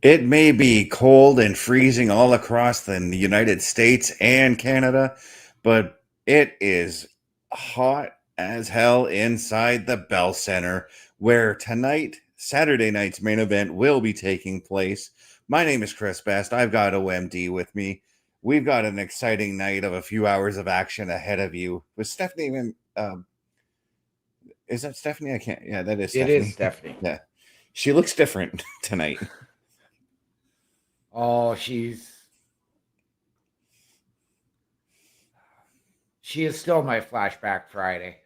It may be cold and freezing all across the United States and Canada, but it is hot as hell inside the Bell Center, where tonight, Saturday night's main event, will be taking place. My name is Chris Best. I've got OMD with me. We've got an exciting night of a few hours of action ahead of you. Was Stephanie even? Is that Stephanie? I can't. Yeah, that is Stephanie. It is Stephanie. Yeah, she looks different tonight. Oh, she is still my flashback Friday.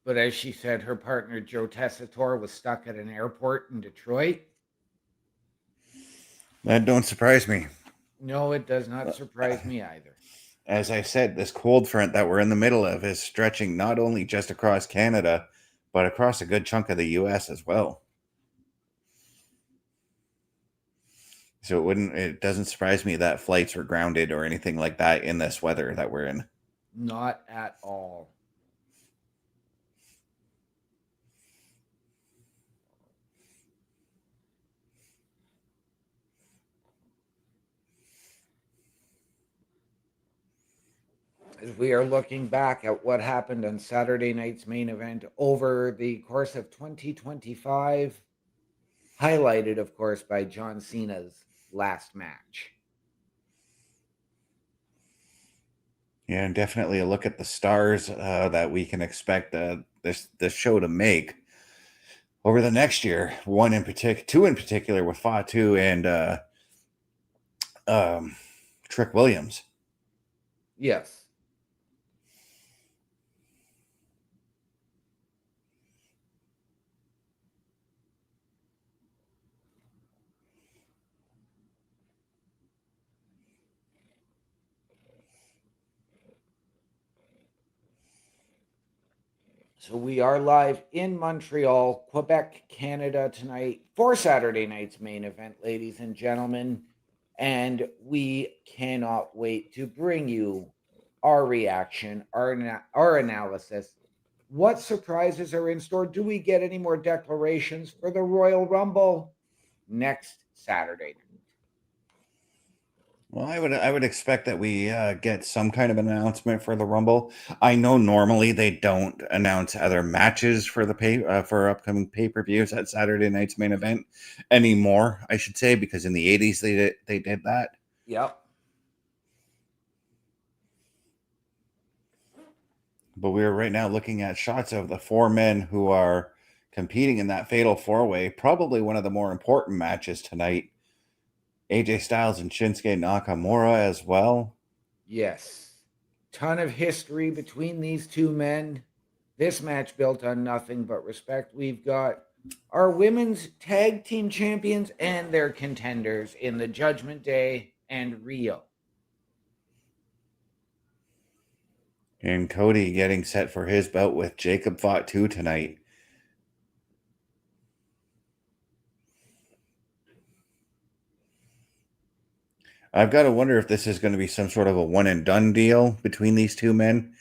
But as she said, her partner Joe Tessitore was stuck at an airport in Detroit. That don't surprise me. No, it does not surprise me either. As I said, this cold front that we're in the middle of is stretching not only just across Canada, but across a good chunk of the US as well. So it doesn't surprise me that flights were grounded or anything like that in this weather that we're in. Not at all. As we are looking back at what happened on Saturday night's main event over the course of 2025, highlighted, of course, by John Cena's last match. Yeah, and definitely a look at the stars that we can expect this show to make over the next year. Two in particular with Fatu and Trick Williams. Yes. So we are live in Montreal, Quebec, Canada tonight for Saturday night's main event, ladies and gentlemen. And we cannot wait to bring you our reaction, our analysis. What surprises are in store? Do we get any more declarations for the Royal Rumble next Saturday night? Well, I would expect that we get some kind of announcement for the Rumble. I know normally they don't announce other matches for the for upcoming pay-per-views at Saturday night's main event anymore. I should say, because in the 80s they did that. Yep. But we are right now looking at shots of the four men who are competing in that fatal four-way, probably one of the more important matches tonight. AJ Styles and Shinsuke Nakamura as well. Yes. Ton of history between these two men. This match built on nothing but respect. We've got our women's tag team champions and their contenders in the Judgment Day and Rhea. And Cody getting set for his bout with Jacob Fatu tonight. I've got to wonder if this is going to be some sort of a one and done deal between these two men,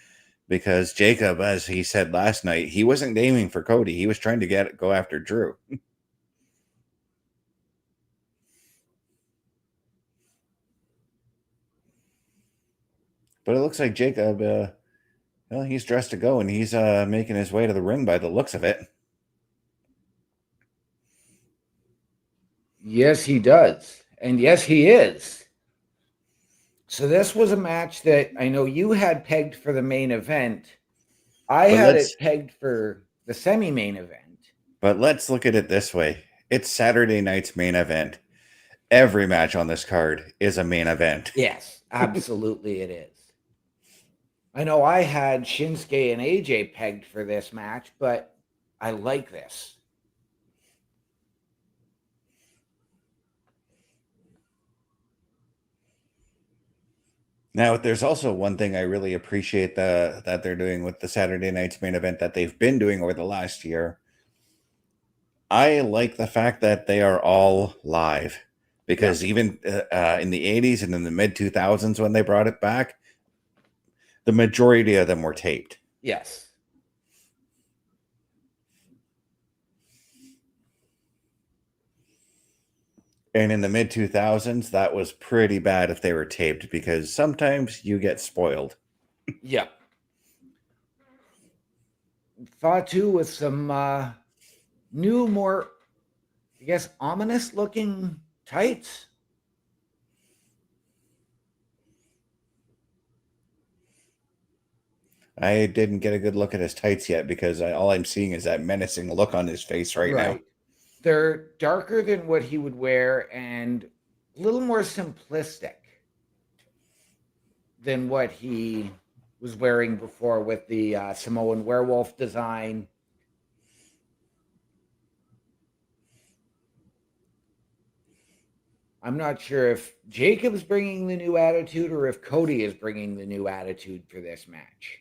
because Jacob, as he said last night, he wasn't aiming for Cody. He was trying to go after Drew. But it looks like Jacob, well, he's dressed to go, and he's making his way to the ring by the looks of it. Yes, he does. And yes, he is. So this was a match that I know you had pegged for the main event. I had it pegged for the semi-main event. But let's look at it this way. It's Saturday night's main event. Every match on this card is a main event. Yes, absolutely it is. I know I had Shinsuke and AJ pegged for this match, but I like this. Now, there's also one thing I really appreciate that they're doing with the Saturday night's main event that they've been doing over the last year. I like the fact that they are all live, because even in the 80s and in the mid 2000s when they brought it back, the majority of them were taped. Yes. And in the mid 2000s, that was pretty bad if they were taped because sometimes you get spoiled. Yep. Fatu with some new, more, I guess, ominous looking tights. I didn't get a good look at his tights yet because all I'm seeing is that menacing look on his face right now. They're darker than what he would wear and a little more simplistic than what he was wearing before with the Samoan werewolf design. I'm not sure if Jacob's bringing the new attitude or if Cody is bringing the new attitude for this match.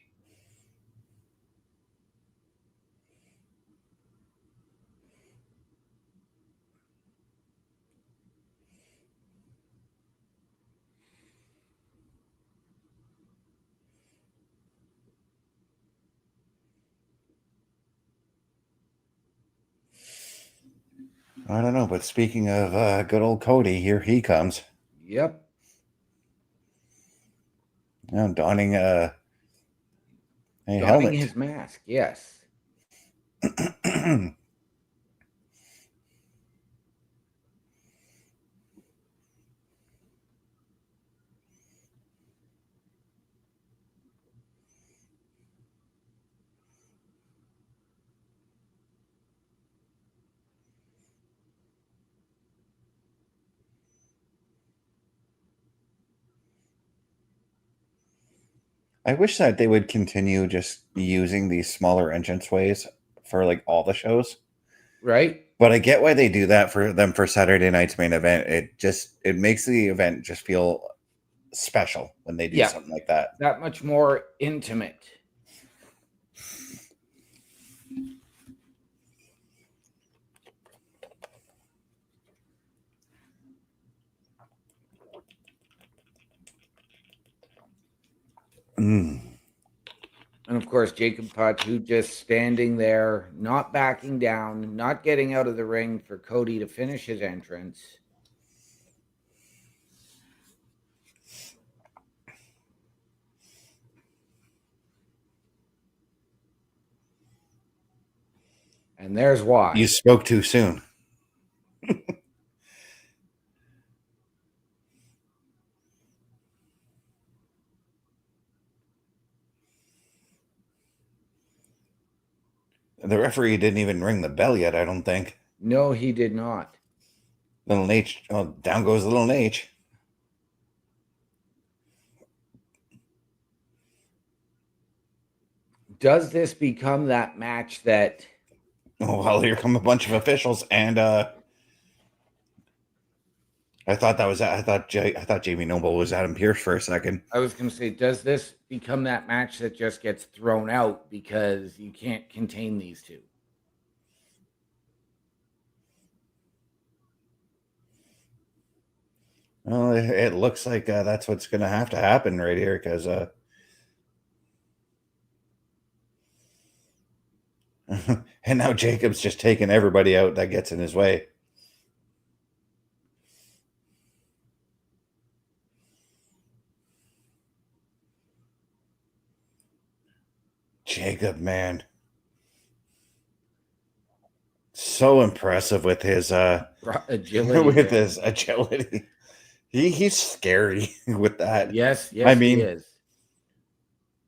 I don't know, but speaking of good old Cody, here he comes. Yep. Donning a Donning helmet. his mask, yes. I wish that they would continue just using these smaller entranceways for like all the shows. Right? But I get why they do that for them for Saturday night's main event. It makes the event just feel special when they do something like that. That much more intimate. Mm. And of course, Jacob Fatu just standing there, not backing down, not getting out of the ring for Cody to finish his entrance. And there's why. You spoke too soon. The referee didn't even ring the bell yet, I don't think. No, he did not. Little H, oh, down goes little H. Does this become that match that... Oh, well, here come a bunch of officials, and I thought Jamie Noble was Adam Pearce for a second. I was going to say, does this become that match that just gets thrown out because you can't contain these two? Well, it looks like that's what's going to have to happen right here because and now Jacob's just taking everybody out that gets in his way. Jacob, man. So impressive with his agility. With his agility. He's scary with that. Yes, he is.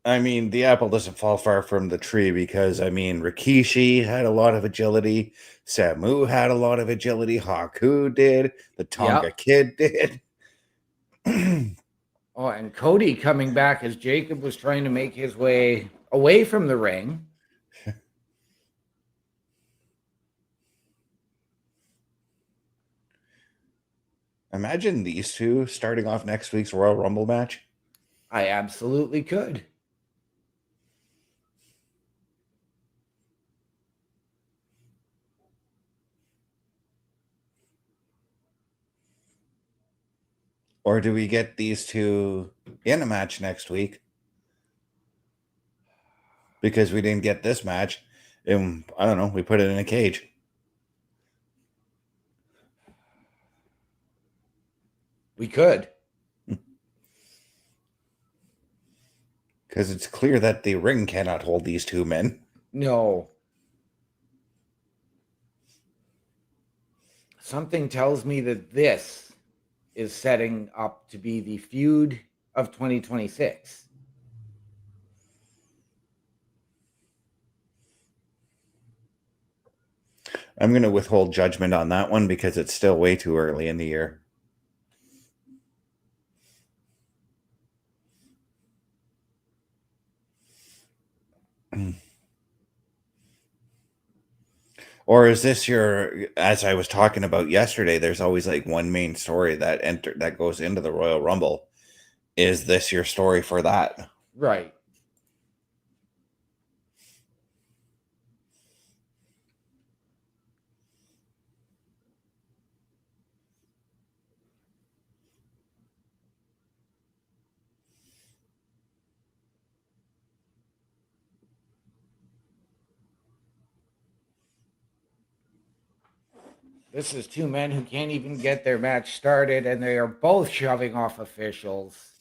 I mean, the apple doesn't fall far from the tree because, I mean, Rikishi had a lot of agility. Samu had a lot of agility. Haku did. The Tonga Kid did. Oh, and Cody coming back as Jacob was trying to make his way away from the ring. Imagine these two starting off next week's Royal Rumble match. I absolutely could. Or do we get these two in a match next week? because we didn't get this match. And I don't know, we put it in a cage. We could. Because it's clear that the ring cannot hold these two men. No. Something tells me that this is setting up to be the feud of 2026. I'm going to withhold judgment on that one because it's still way too early in the year. Or is this your, as I was talking about yesterday, there's always like one main story that goes into the Royal Rumble. Is this your story for that? Right. This is two men who can't even get their match started, and they are both shoving off officials.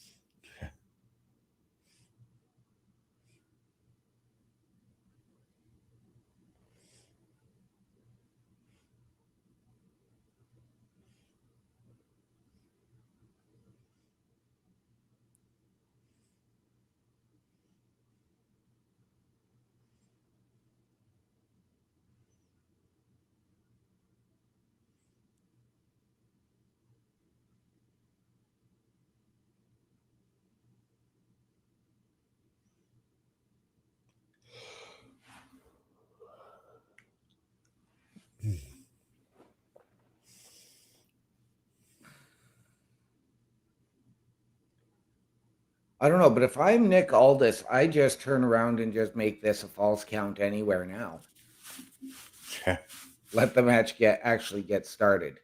I don't know, but if I'm Nick Aldis, I just turn around and just make this a false count anywhere now. Let the match actually get started.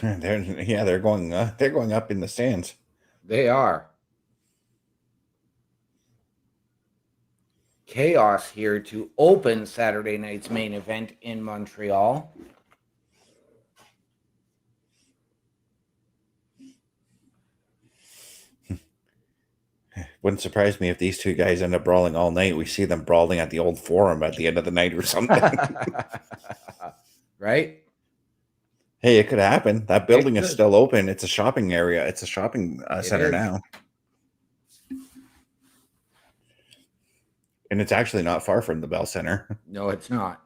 They're going up in the stands. They are. Chaos here to open Saturday night's main event in Montreal. Wouldn't surprise me if these two guys end up brawling all night. We see them brawling at the old Forum at the end of the night or something. Right? Hey, it could happen. That building is still open. It's a shopping area. It's a shopping center now. And it's actually not far from the Bell Center. No, it's not.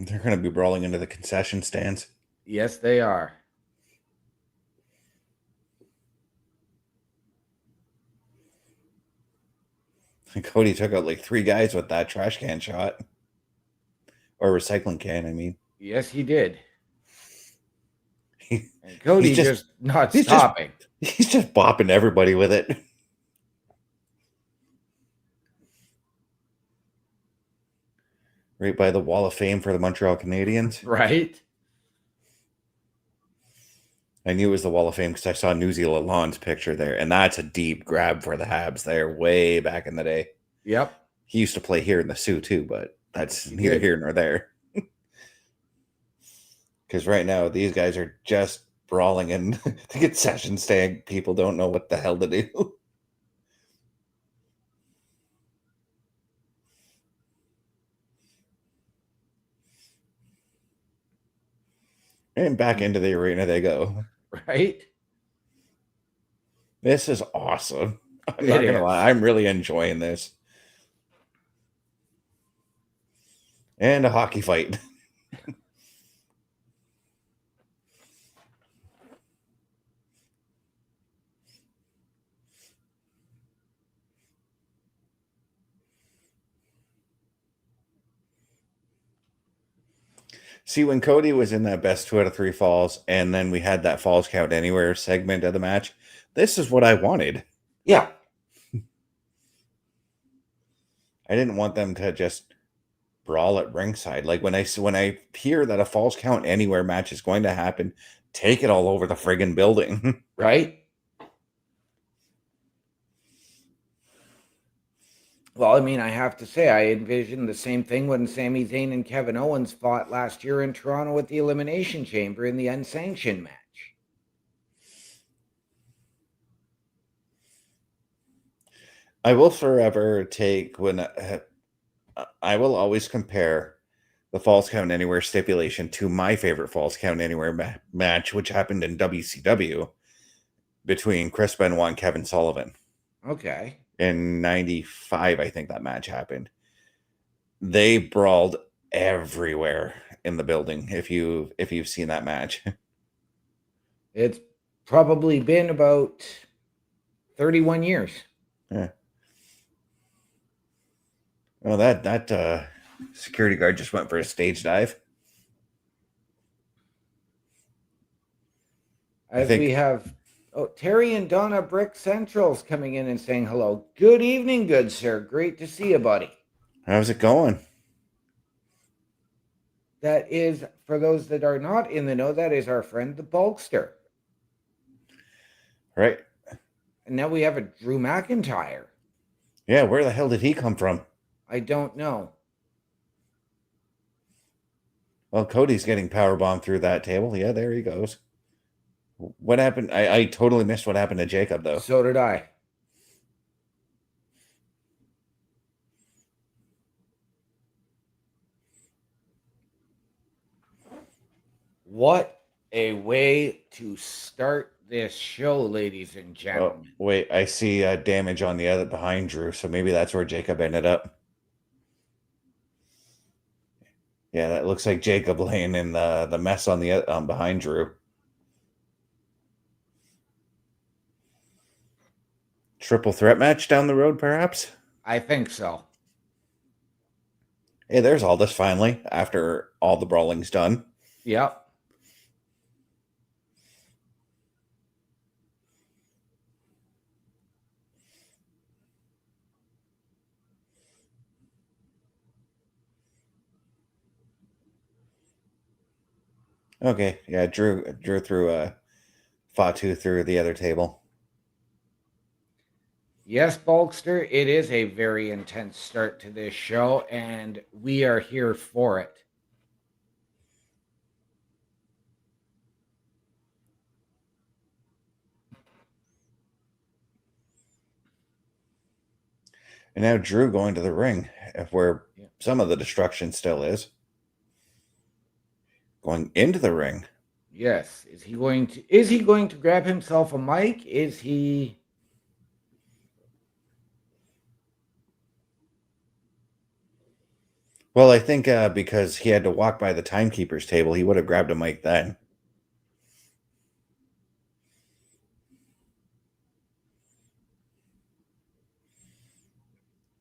They're going to be brawling into the concession stands. Yes, they are. And Cody took out like 3 guys with that trash can shot. Or recycling can, I mean. Yes, he did. And Cody's just not stopping. He's just bopping everybody with it. Right by the Wall of Fame for the Montreal Canadiens. Right? I knew it was the Wall of Fame because I saw Newsy Lalonde's picture there. And that's a deep grab for the Habs there way back in the day. Yep. He used to play here in the Sioux too, but that's neither here nor there. Because right now, these guys are just brawling in the concession stand. People don't know what the hell to do. And back into the arena they go. Right? This is awesome. I'm not going to lie. I'm really enjoying this. And a hockey fight. See, when Cody was in that best 2 out of 3 falls, and then we had that falls count anywhere segment of the match, this is what I wanted. Yeah. I didn't want them to just brawl at ringside. Like when I hear that a falls count anywhere match is going to happen, take it all over the friggin' building. Right? Well, I mean, I have to say, I envisioned the same thing when Sami Zayn and Kevin Owens fought last year in Toronto at the Elimination Chamber in the unsanctioned match. I will forever take I will always compare the Falls Count Anywhere stipulation to my favorite Falls Count Anywhere match, which happened in WCW between Chris Benoit and Kevin Sullivan. Okay. In 95, I think that match happened. They brawled everywhere in the building. If you've seen that match, it's probably been about 31 years. Yeah. Well, that security guard just went for a stage dive. We have Terry and Donna Brick Central's coming in and saying hello. Good evening, good sir. Great to see you, buddy. How's it going? That is, for those that are not in the know, that is our friend the Bulkster. Right. And now we have a Drew McIntyre. Yeah, where the hell did he come from? I don't know. Well, Cody's getting powerbombed through that table. Yeah, there he goes. What happened? I totally missed what happened to Jacob, though. So did I. What a way to start this show, ladies and gentlemen. Oh, wait, I see damage on the other behind Drew, so maybe that's where Jacob ended up. Yeah, that looks like Jacob laying in the mess on the behind Drew. Triple threat match down the road, perhaps? I think so. Hey, there's Aldous finally, after all the brawling's done. Yep. Okay, yeah, Drew threw Fatu through the other table. Yes, Bulkster, it is a very intense start to this show, and we are here for it. And now Drew going to the ring, where some of the destruction still is. Going into the ring. Yes. Is he going to grab himself a mic? Is he... Well, I think because he had to walk by the timekeeper's table, he would have grabbed a mic then.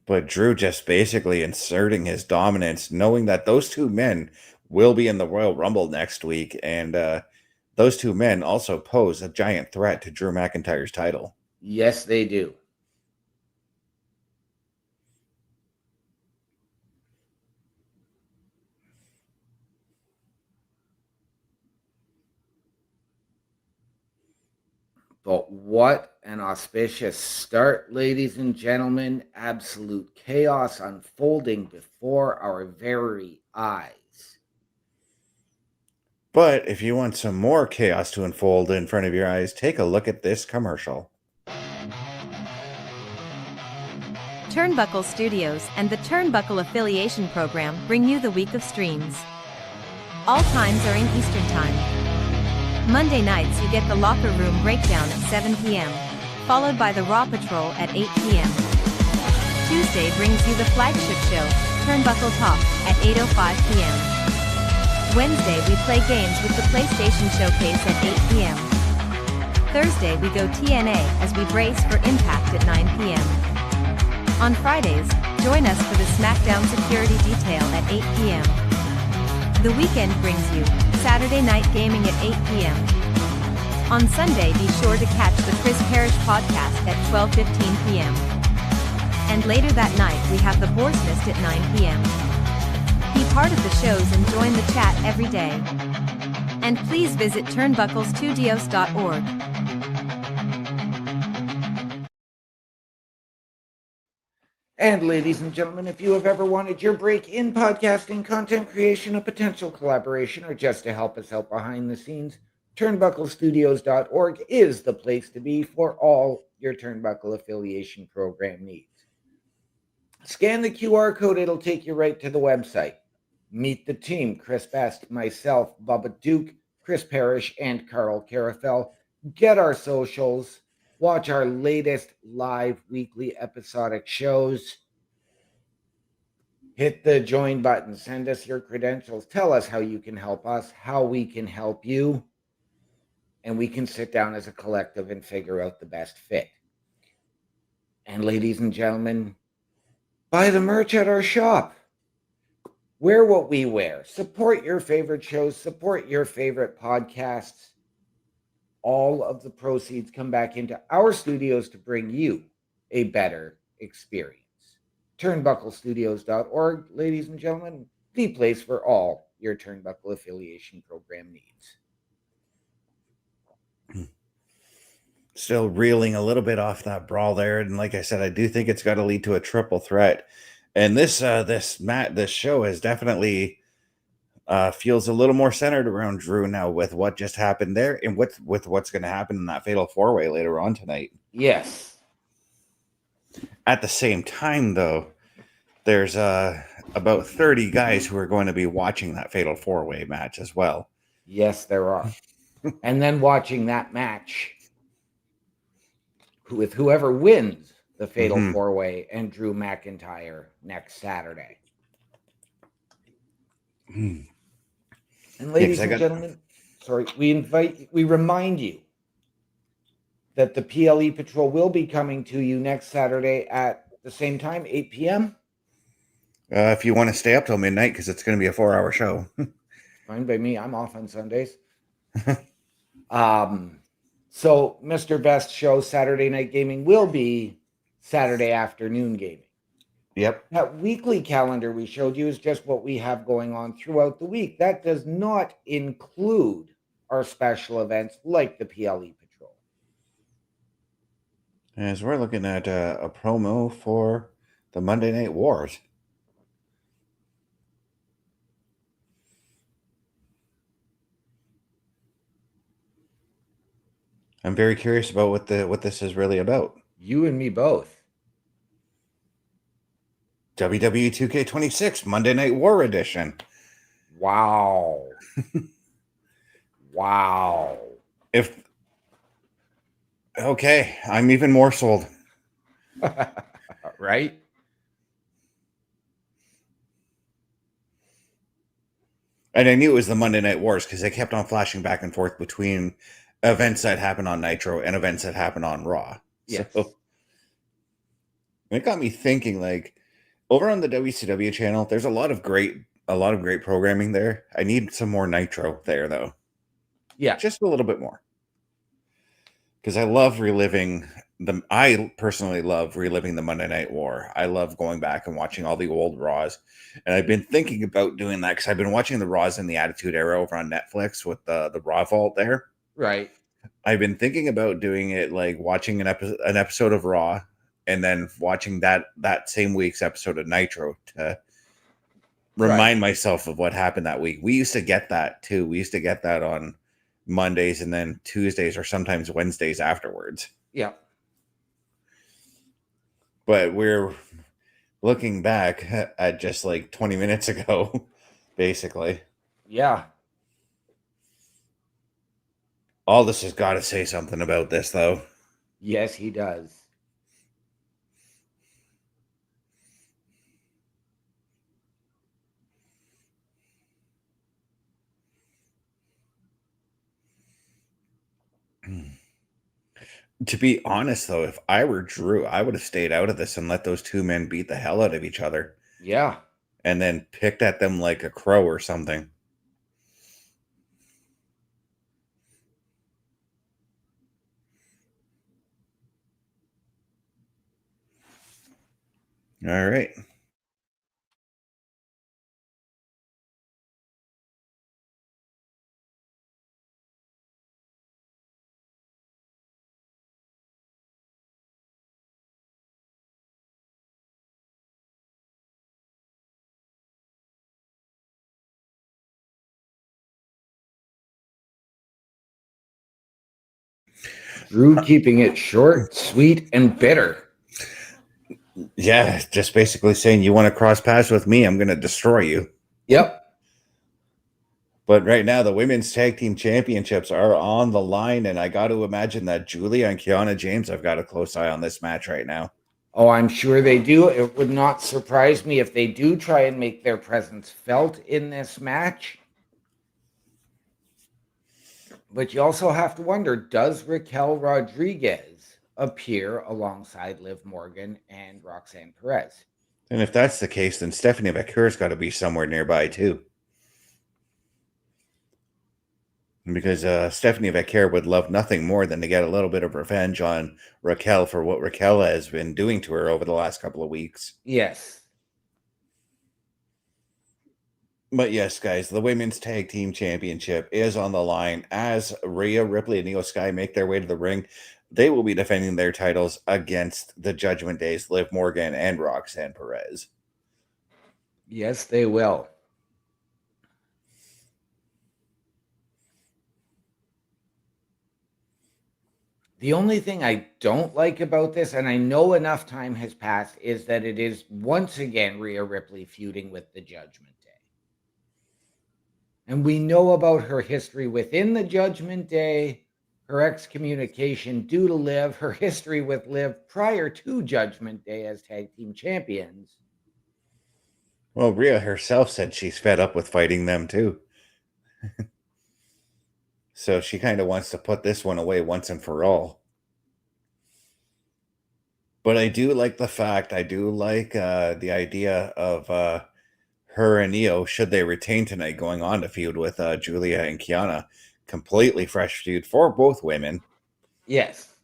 But Drew just basically inserting his dominance, knowing that those two men will be in the Royal Rumble next week. And those two men also pose a giant threat to Drew McIntyre's title. Yes, they do. But what an auspicious start, ladies and gentlemen. Absolute chaos unfolding before our very eyes. But if you want some more chaos to unfold in front of your eyes, take a look at this commercial. Turnbuckle Studios and the Turnbuckle Affiliation Program bring you the week of streams. All times are in Eastern Time. Monday nights you get the Locker Room Breakdown at 7 p.m., followed by the Raw Patrol at 8 p.m. Tuesday brings you the flagship show, Turnbuckle Talk, at 8:05 p.m. Wednesday we play games with the PlayStation Showcase at 8 p.m. Thursday we go TNA as we brace for Impact at 9 p.m. On Fridays, join us for the SmackDown Security Detail at 8 p.m. The Weekend brings you Saturday Night Gaming at 8 p.m. On Sunday, be sure to catch the Chris Parrish podcast at 12:15 p.m. And later that night, we have the Boar's Fist at 9 p.m. Be part of the shows and join the chat every day. And please visit turnbucklestudios.org. And ladies and gentlemen, if you have ever wanted your break in podcasting, content creation, a potential collaboration, or just to help us out behind the scenes, turnbucklestudios.org is the place to be for all your Turnbuckle affiliation program needs. Scan the QR code, it'll take you right to the website. Meet the team, Chris Best, myself, Bubba Duke, Chris Parrish, and Carl Carafel. Get our socials. Watch our latest live weekly episodic shows. Hit the join button. Send us your credentials. Tell us how you can help us, how we can help you. And we can sit down as a collective and figure out the best fit. And ladies and gentlemen, buy the merch at our shop. Wear what we wear. Support your favorite shows. Support your favorite podcasts. All of the proceeds come back into our studios to bring you a better experience. Turnbucklestudios.org, ladies and gentlemen, the place for all your Turnbuckle affiliation program needs. Still reeling a little bit off that brawl there, and like I said, I do think it's got to lead to a triple threat. And this show is definitely feels a little more centered around Drew now with what just happened there and with what's going to happen in that fatal four-way later on tonight. Yes. At the same time, though, there's about 30 guys who are going to be watching that fatal four-way match as well. Yes, there are. And then watching that match with whoever wins the fatal four-way and Drew McIntyre next Saturday. And ladies and gentlemen, we remind you that the PLE Patrol will be coming to you next Saturday at the same time, 8 p.m. If you want to stay up till midnight, because it's going to be a 4-hour show. Fine by me. I'm off on Sundays. So Mr. Best show Saturday Night Gaming will be Saturday afternoon gaming. Yep. That weekly calendar we showed you is just what we have going on throughout the week. That does not include our special events like the PLE Patrol. As we're looking at a promo for the Monday Night Wars. I'm very curious about what this is really about. You and me both. WWE 2K26 Monday Night War Edition. Wow. Wow. Okay, I'm even more sold. Right? And I knew it was the Monday Night Wars because they kept on flashing back and forth between events that happened on Nitro and events that happened on Raw. Yes. So it got me thinking, like, over on the WCW channel, there's a lot of great programming there. I need some more Nitro there, though. Yeah. Just a little bit more. Because I personally love reliving the Monday Night War. I love going back and watching all the old Raws. And I've been thinking about doing that because I've been watching the Raws in the Attitude Era over on Netflix with the Raw Vault there. Right. I've been thinking about doing it, like watching an episode of Raw and then watching that same week's episode of Nitro to remind myself of what happened that week. We used to get that too. We used to get that on Mondays and then Tuesdays or sometimes Wednesdays afterwards. Yeah. But we're looking back at just like 20 minutes ago, basically. Yeah. Aldous has got to say something about this, though. Yes, he does. To be honest, though, if I were Drew, I would have stayed out of this and let those two men beat the hell out of each other. Yeah. And then picked at them like a crow or something. All right. Drew keeping it short, sweet, and bitter. Yeah, just basically saying you want to cross paths with me, I'm going to destroy you. Yep. But right now, the women's tag team championships are on the line, and I got to imagine that Julia and Kiana James have got a close eye on this match right now. Oh, I'm sure they do. It would not surprise me if they do try and make their presence felt in this match. But you also have to wonder, does Raquel Rodriguez appear alongside Liv Morgan and Roxanne Perez? And if that's the case, then Stephanie McIntyre's got to be somewhere nearby too. Because Stephanie McIntyre would love nothing more than to get a little bit of revenge on Raquel for what Raquel has been doing to her over the last couple of weeks. Yes. But yes, guys, the women's tag team championship is on the line as Rhea, Ripley, and Io Sky make their way to the ring. They will be defending their titles against the Judgment Days, Liv Morgan and Roxanne Perez. Yes, they will. The only thing I don't like about this, and I know enough time has passed, is that it is once again Rhea Ripley feuding with the Judgment Day. And we know about her history within the Judgment Day, her excommunication due to Liv, her history with Liv prior to Judgment Day as tag team champions. Well, Rhea herself said she's fed up with fighting them too. So she kind of wants to put this one away once and for all. But I do like the fact, I do like the idea of her and Io, should they retain tonight, going on to feud with Julia and Kiana. Completely fresh feud for both women. Yes.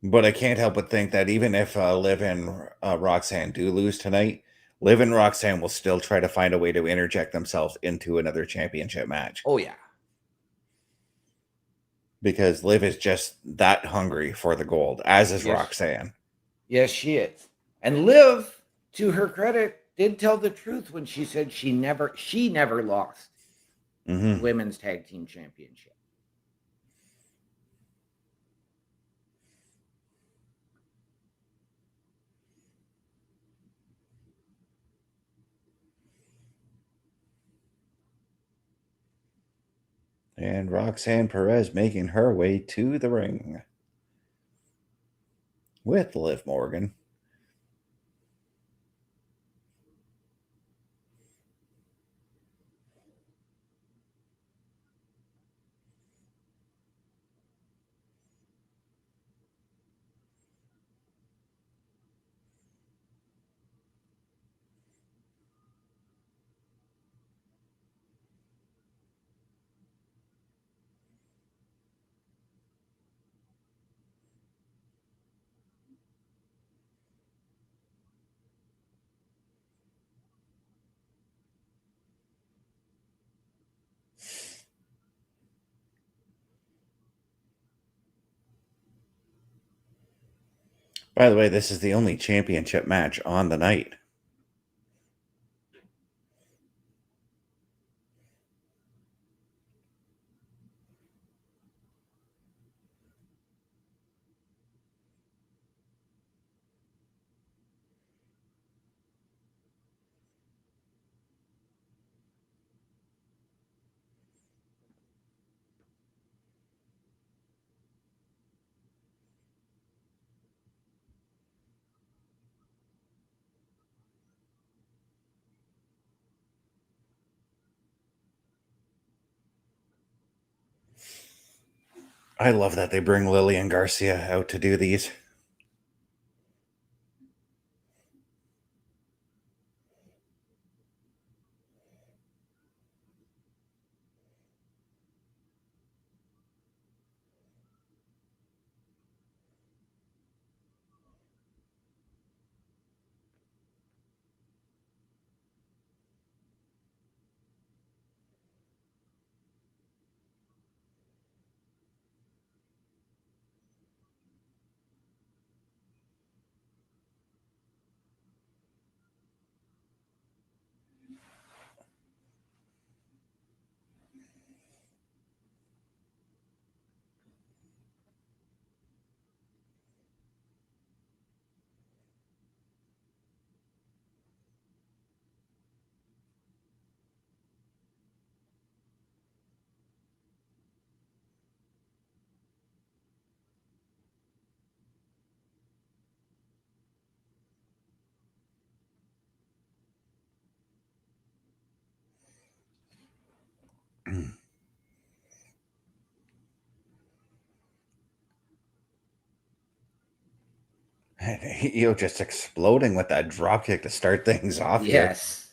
But I can't help but think that even if Liv and Roxanne do lose tonight, Liv and Roxanne will still try to find a way to interject themselves into another championship match. Oh, yeah. Because Liv is just that hungry for the gold, as is Yes. Roxanne. Yes, she is. And Liv, to her credit, did tell the truth when she said she never lost the women's tag team championship. And Roxanne Perez making her way to the ring with Liv Morgan. By the way, this is the only championship match on the night. I love that they bring Lillian Garcia out to do these. Io just exploding with that drop kick to start things off here. Yes.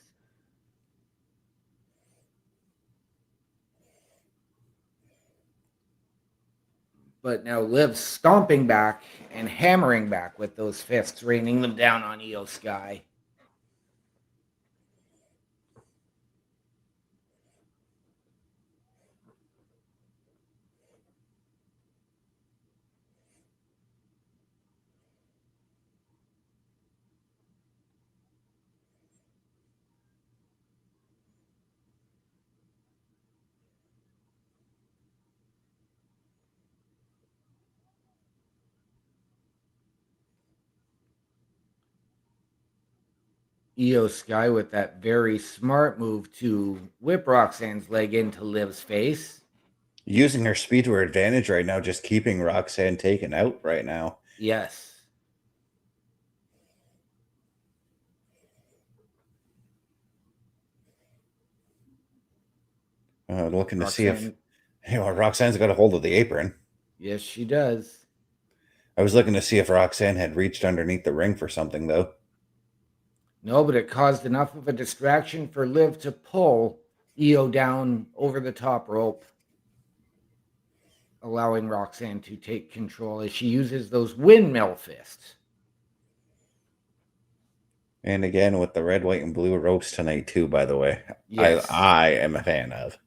But now Liv's stomping back and hammering back with those fists, raining them down on Io Sky. Io Sky with that very smart move to whip Roxanne's leg into Liv's face. Using her speed to her advantage right now, just keeping Roxanne taken out right now. Yes. Looking to see if Roxanne's got a hold of the apron. Yes, she does. I was looking to see if Roxanne had reached underneath the ring for something, though. No, but it caused enough of a distraction for Liv to pull Io down over the top rope, allowing Roxanne to take control as she uses those windmill fists. And again, with the red, white, and blue ropes tonight, too, by the way. Yes. I am a fan of.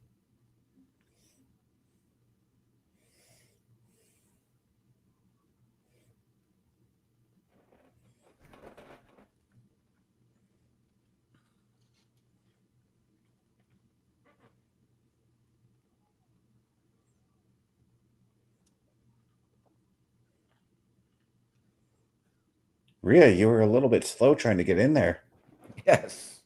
Rhea, you were a little bit slow trying to get in there. Yes.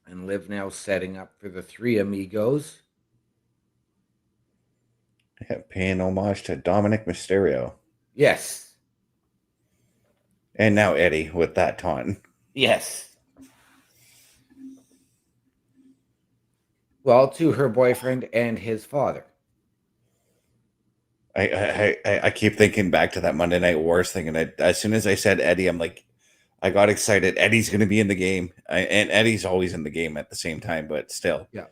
And Liv now setting up for the three amigos. Yeah, paying homage to Dominic Mysterio. Yes. And now Eddie with that taunt. Yes. Well, to her boyfriend and his father. I keep thinking back to that Monday Night Wars thing, and as soon as I said Eddie, I'm like, I got excited. Eddie's going to be in the game, and Eddie's always in the game at the same time, but still. Yeah.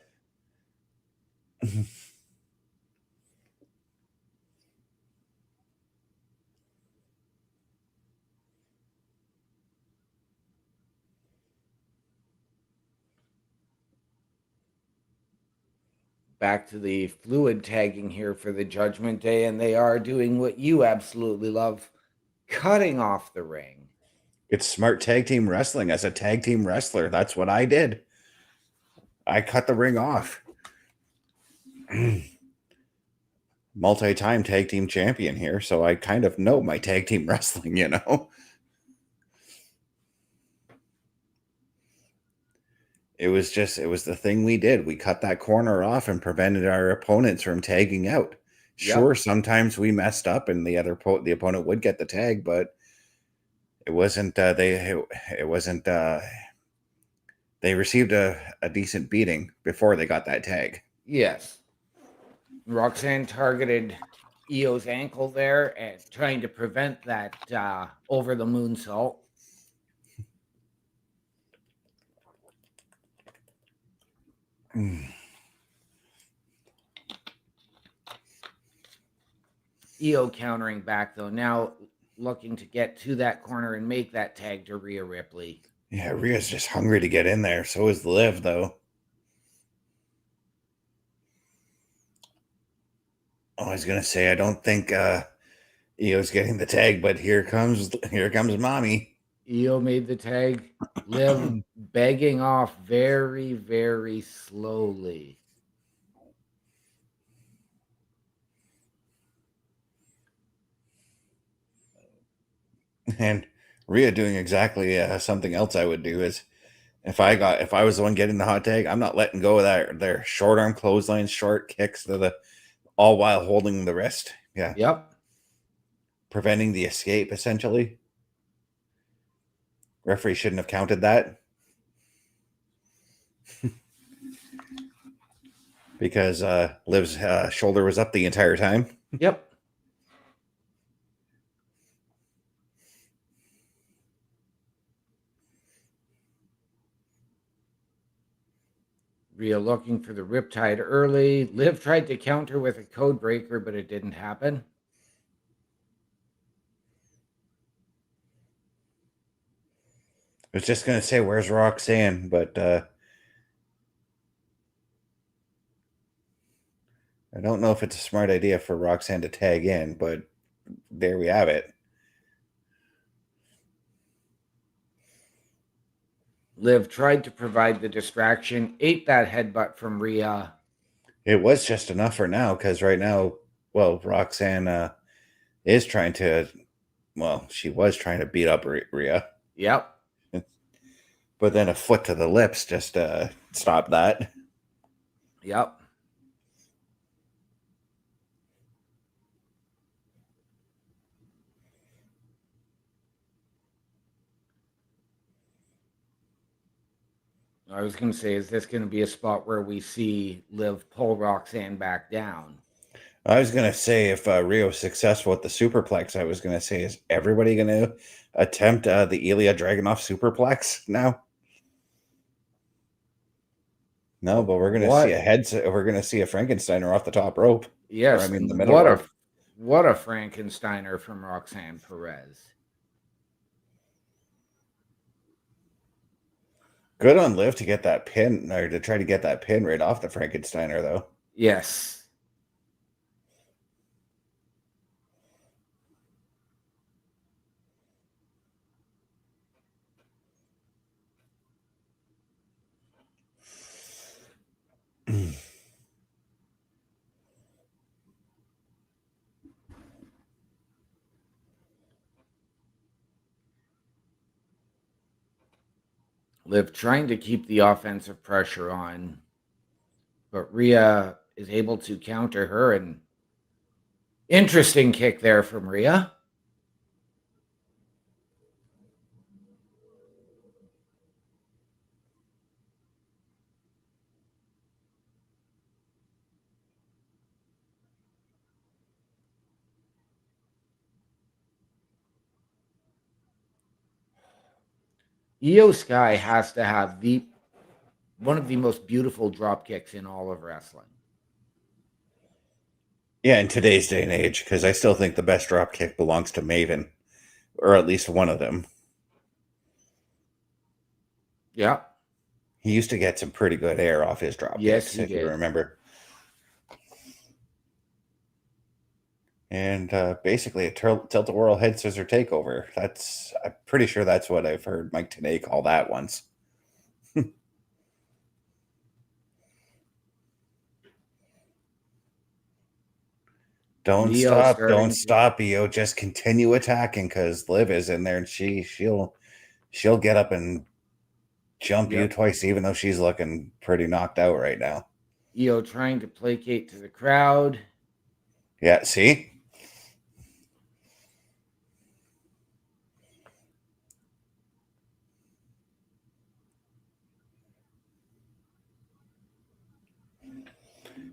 Back to the fluid tagging here for the Judgment Day, and they are doing what you absolutely love, cutting off the ring. It's smart tag team wrestling. As a tag team wrestler, that's what I did. I cut the ring off. Multi-time tag team champion here, so I kind of know my tag team wrestling, you know? It was the thing we did. We cut that corner off and prevented our opponents from tagging out. Sure, Yep. sometimes we messed up and the opponent would get the tag, but it wasn't they received a decent beating before they got that tag. Yes. Roxanne targeted Io's ankle there and trying to prevent that over the moonsault. Io countering back, though, now looking to get to that corner and make that tag to Rhea Ripley. Yeah, Rhea's just hungry to get in there. So is Liv, though. I was going to say, I don't think Io's getting the tag, but here comes Mommy. Io made the tag. Liv begging off very, very slowly. And Rhea doing exactly something else I would do is if I was the one getting the hot tag, I'm not letting go of their short arm clotheslines, short kicks to the all while holding the wrist. Yeah. Yep. preventing the escape, essentially. Referee shouldn't have counted that. Because Liv's shoulder was up the entire time. Yep. Rhea looking for the riptide early. Liv tried to counter with a code breaker, but it didn't happen. I was just going to say, where's Roxanne? But I don't know if it's a smart idea for Roxanne to tag in, but there we have it. Liv tried to provide the distraction, ate that headbutt from Rhea. It was just enough for now, because right now, well, Roxanne is trying to, she was trying to beat up Rhea. Yep. But then a foot to the lips just stopped that. Yep. I was going to say, is this going to be a spot where we see Liv pull Roxanne back down? I was going to say, if Rhea was successful at the superplex, I was going to say, is everybody going to attempt the Ilya Dragunov superplex now? No, but we're going to see a we're going to see a Frankensteiner off the top rope. Yes, I mean the middle rope. What a Frankensteiner from Roxanne Perez. Good on Liv to get that pin, or to try to get that pin right off the Frankensteiner, though. Yes. Liv trying to keep the offensive pressure on, but Rhea is able to counter her, and interesting kick there from Rhea. Io Sky has to have one of the most beautiful drop kicks in all of wrestling. Yeah, in today's day and age, because I still think the best drop kick belongs to Maven, or at least one of them. Yeah. He used to get some pretty good air off his drop kicks, if you remember. And basically a tilt-a-whirl head scissor takeover. I'm pretty sure that's what I've heard Mike Tenay call that once. Don't stop, Io. Just continue attacking, because Liv is in there, and she'll get up and jump you twice, even though she's looking pretty knocked out right now. Io trying to placate to the crowd. Yeah, see?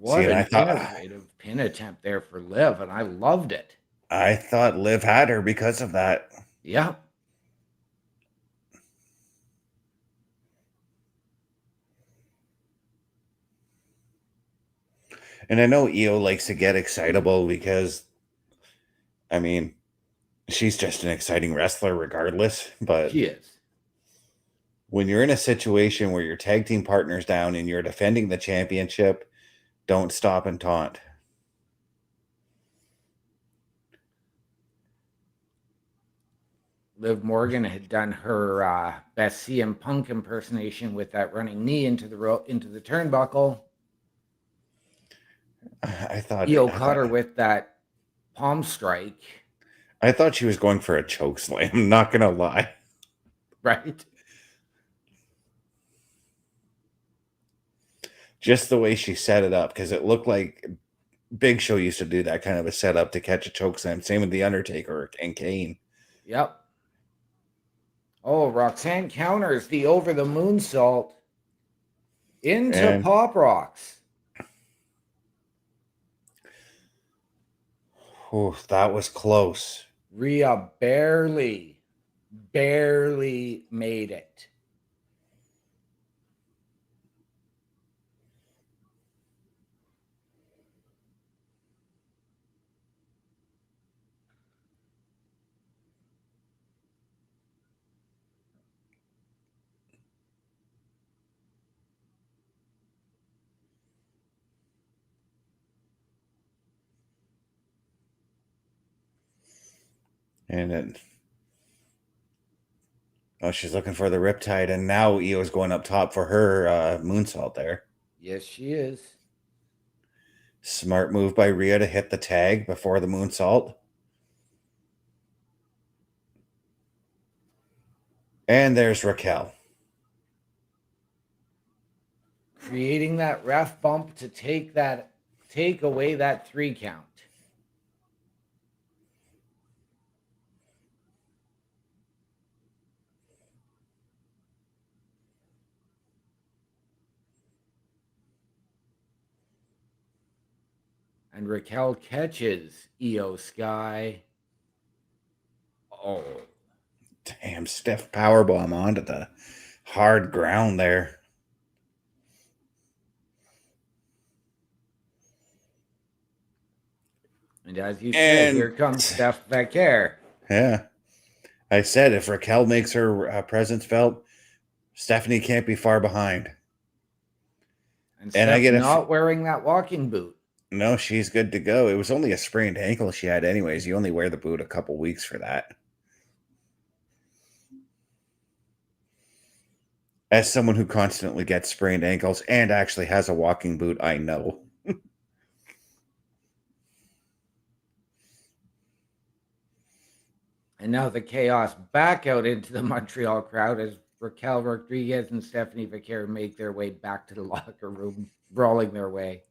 What an innovative pin attempt there for Liv, and I loved it. I thought Liv had her because of that. Yeah. And I know Io likes to get excitable because, I mean, she's just an exciting wrestler regardless. But she is. When you're in a situation where your tag team partner's down and you're defending the championship, don't stop and taunt. Liv Morgan had done her best CM Punk impersonation with that running knee into the turnbuckle. I thought Io caught her with that palm strike. I thought she was going for a choke slam, not gonna lie. Right? Just the way she set it up, because it looked like Big Show used to do that kind of a setup to catch a chokeslam. Same with The Undertaker and Kane. Yep. Oh, Roxanne counters the over the moonsault into Pop Rocks. Oh, that was close. Rhea barely made it. And then, oh, she's looking for the Riptide, and now Io's going up top for her moonsault there. Yes, she is. Smart move by Rhea to hit the tag before the moonsault. And there's Raquel. Creating that ref bump to take away that 3 count. And Raquel catches Io Sky. Oh. Damn, stiff powerbomb onto the hard ground there. And as you said, here comes Steph Becker. Yeah. I said if Raquel makes her presence felt, Stephanie can't be far behind. And I get not wearing that walking boot. No, she's good to go. It was only a sprained ankle she had anyways. You only wear the boot a couple weeks for that. As someone who constantly gets sprained ankles and actually has a walking boot, I know. And now the chaos back out into the Montreal crowd as Raquel Rodriguez and Stephanie Becker make their way back to the locker room, brawling their way.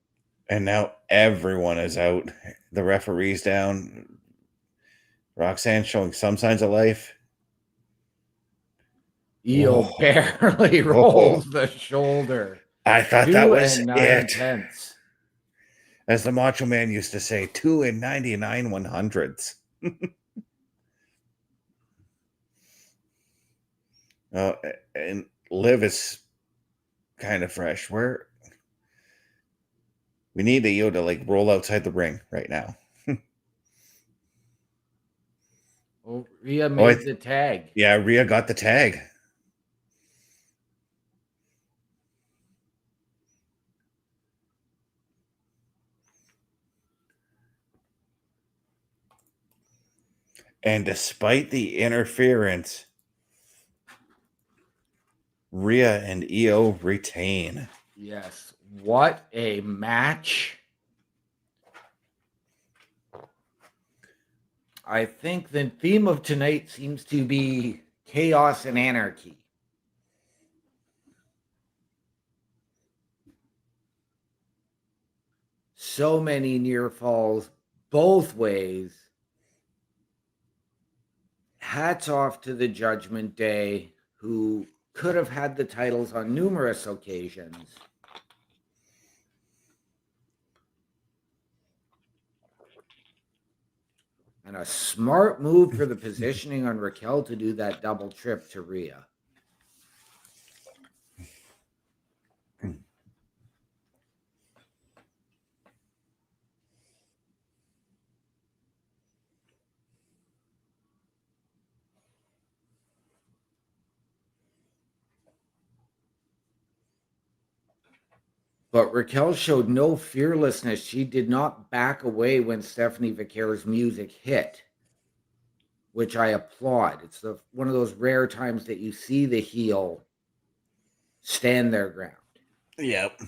And now everyone is out. The referee's down. Roxanne showing some signs of life. Io barely rolls the shoulder. I thought that was 2 and 9 it. tenths. As the Macho Man used to say, 2 and 99 100ths. And Liv is kind of fresh. We need Io to like roll outside the ring right now. Oh, Rhea made the tag. Yeah, Rhea got the tag. And despite the interference, Rhea and Io retain. Yes. What a match. I think the theme of tonight seems to be chaos and anarchy. So many near falls both ways. Hats off to the Judgment Day, who could have had the titles on numerous occasions. And a smart move for the positioning on Raquel to do that double trip to Rhea. But Raquel showed no fearlessness. She did not back away when Stephanie Becker's music hit, which I applaud. It's one of those rare times that you see the heel stand their ground. Yep.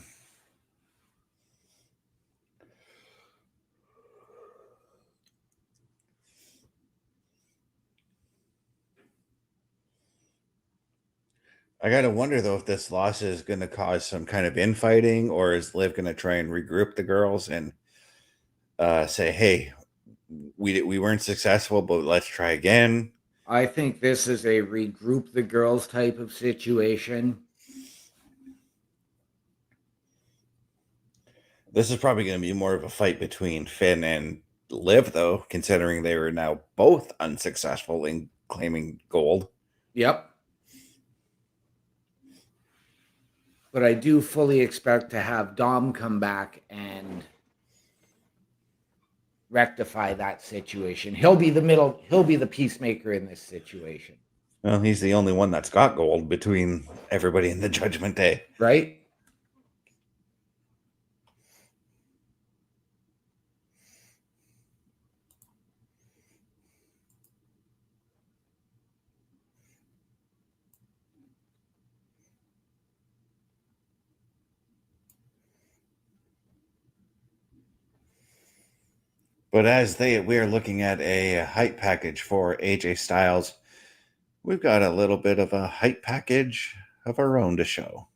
I gotta wonder though if this loss is gonna cause some kind of infighting, or is Liv gonna try and regroup the girls and say, hey, we weren't successful, but let's try again. I think this is a regroup the girls type of situation. This is probably going to be more of a fight between Finn and Liv, though, considering they were now both unsuccessful in claiming gold. Yep. But I do fully expect to have Dom come back and rectify that situation. He'll be the peacemaker in this situation. Well, he's the only one that's got gold between everybody in the Judgment Day. Right? But as we're looking at a hype package for AJ Styles, we've got a little bit of a hype package of our own to show.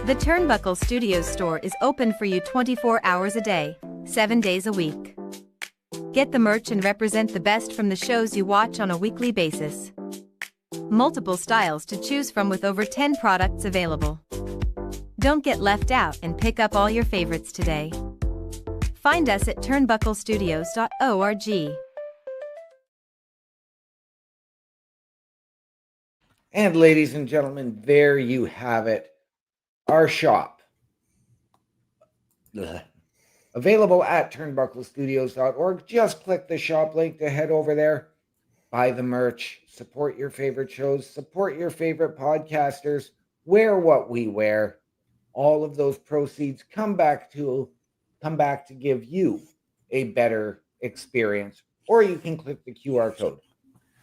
The Turnbuckle Studios store is open for you 24 hours a day, 7 days a week. Get the merch and represent the best from the shows you watch on a weekly basis. Multiple styles to choose from with over 10 products available. Don't get left out and pick up all your favorites today. Find us at turnbucklestudios.org. And ladies and gentlemen, there you have it. Our shop. Available at turnbucklestudios.org. Just click the shop link to head over there. Buy the merch. Support your favorite shows. Support your favorite podcasters. Wear what we wear. All of those proceeds come back to give you a better experience. Or you can click the QR code.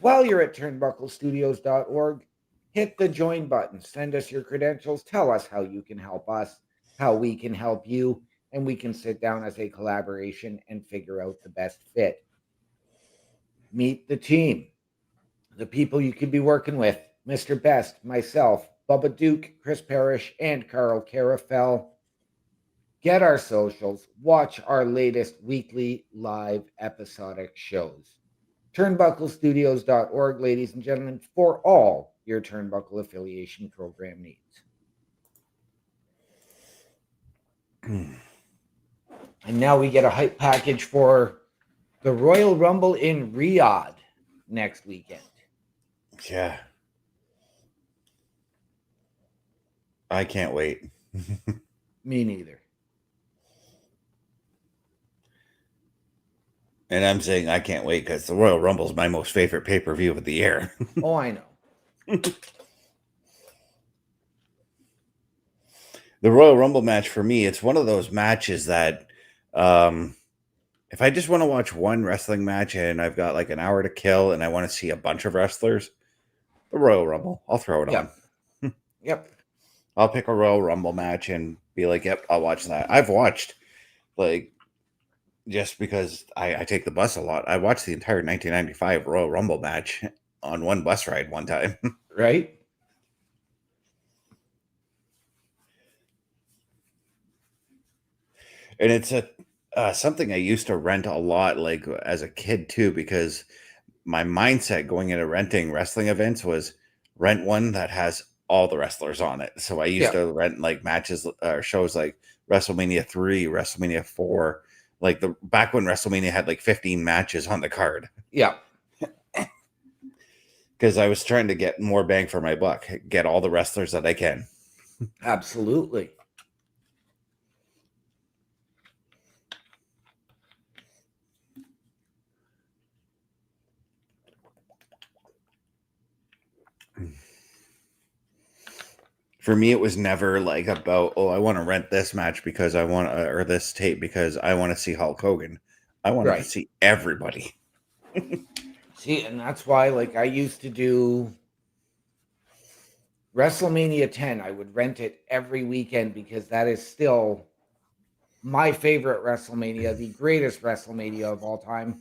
While you're at turnbucklestudios.org, hit the join button, send us your credentials, tell us how you can help us, how we can help you, and we can sit down as a collaboration and figure out the best fit. Meet the team, the people you could be working with, Mr. Best, myself, Bubba Duke, Chris Parrish, and Carl Carafell. Get our socials, watch our latest weekly live episodic shows. Turnbucklestudios.org, ladies and gentlemen, for all your Turnbuckle affiliation program needs. And now we get a hype package for the Royal Rumble in Riyadh next weekend. Yeah. I can't wait. Me neither. And I'm saying I can't wait because the Royal Rumble is my most favorite pay-per-view of the year. Oh, I know. The Royal Rumble match for me, it's one of those matches that if I just want to watch one wrestling match and I've got like an hour to kill and I want to see a bunch of wrestlers, the Royal Rumble, I'll throw it on. Yep. I'll pick a Royal Rumble match and be like, yep, I'll watch that. I've watched, like, just because I take the bus a lot, I watched the entire 1995 Royal Rumble match on one bus ride one time. Right? And it's something I used to rent a lot, like as a kid too, because my mindset going into renting wrestling events was rent one that has all the wrestlers on it. So I used to rent like matches or shows like WrestleMania 3, WrestleMania 4, like the back when WrestleMania had like 15 matches on the card. Yeah. Because I was trying to get more bang for my buck, get all the wrestlers that I can. Absolutely. For me, it was never like about, oh, I want to rent this match because I want or this tape because I want to see Hulk Hogan. I wanted to see everybody. See, and that's why, like, I used to do WrestleMania 10. I would rent it every weekend because that is still my favorite WrestleMania, the greatest WrestleMania of all time.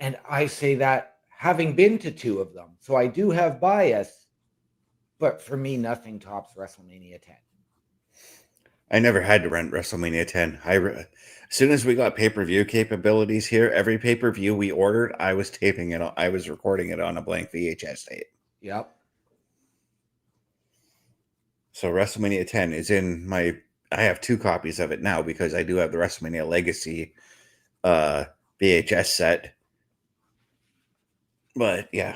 And I say that having been to two of them. So I do have bias, but for me, nothing tops WrestleMania 10. I never had to rent WrestleMania 10. As soon as we got pay-per-view capabilities here, every pay-per-view we ordered, I was taping it. I was recording it on a blank VHS tape. Yep. So WrestleMania 10 is in my. I have 2 copies of it now because I do have the WrestleMania Legacy VHS set. But yeah.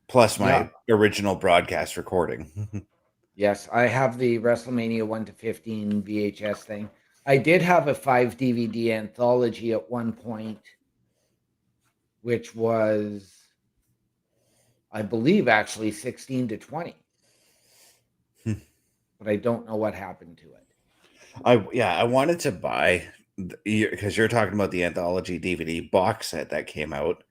Plus my original broadcast recording. Yes, I have the WrestleMania 1 to 15 VHS thing. I did have a 5 DVD anthology at one point, which was, I believe, actually 16 to 20. But I don't know what happened to it. I wanted to buy, because you're talking about the anthology DVD box set that came out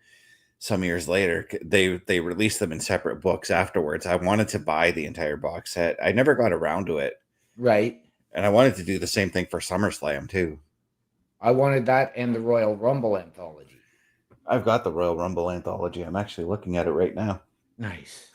some years later. They released them in separate books afterwards. I wanted to buy the entire box set. I never got around to it. Right. And I wanted to do the same thing for SummerSlam too. I wanted that and the Royal Rumble anthology. I've got the Royal Rumble anthology. I'm actually looking at it right now. Nice.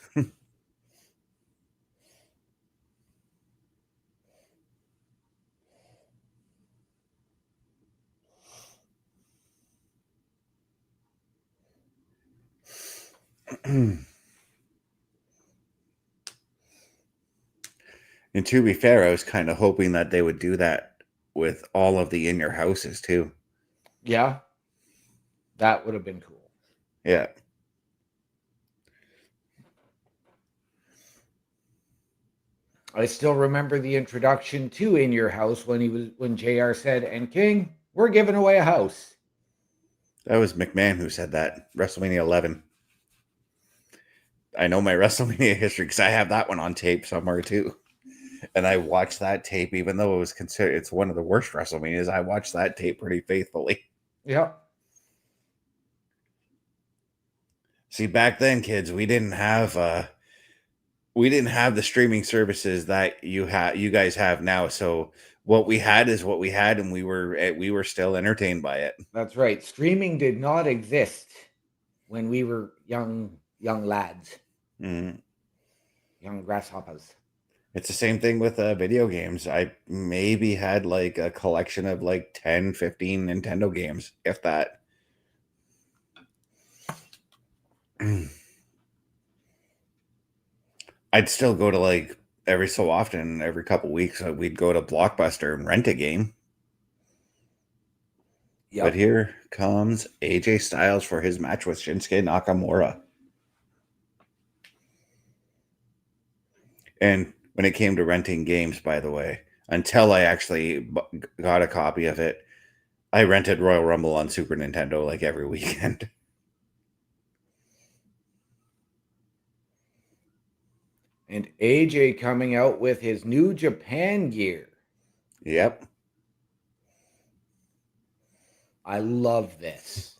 And to be fair, I was kind of hoping that they would do that with all of the In Your Houses too. Yeah. That would have been cool. Yeah. I still remember the introduction to In Your House when JR said, "And King, we're giving away a house." That was McMahon who said that. WrestleMania 11. I know my WrestleMania history because I have that one on tape somewhere too. And I watched that tape, even though it was considered it's one of the worst WrestleManias. I watched that tape pretty faithfully. Yep. See, back then, kids, we didn't have the streaming services that you guys have now. So what we had is what we had, and we were still entertained by it. That's right. Streaming did not exist when we were young lads, young grasshoppers. It's the same thing with video games. I maybe had like a collection of like 10, 15 Nintendo games, if that. I'd still go to like every so often, every couple weeks, we'd go to Blockbuster and rent a game. Yep. But here comes AJ Styles for his match with Shinsuke Nakamura. And when it came to renting games, by the way, until I actually got a copy of it, I rented Royal Rumble on Super Nintendo like every weekend. And AJ coming out with his New Japan gear. Yep. I love this.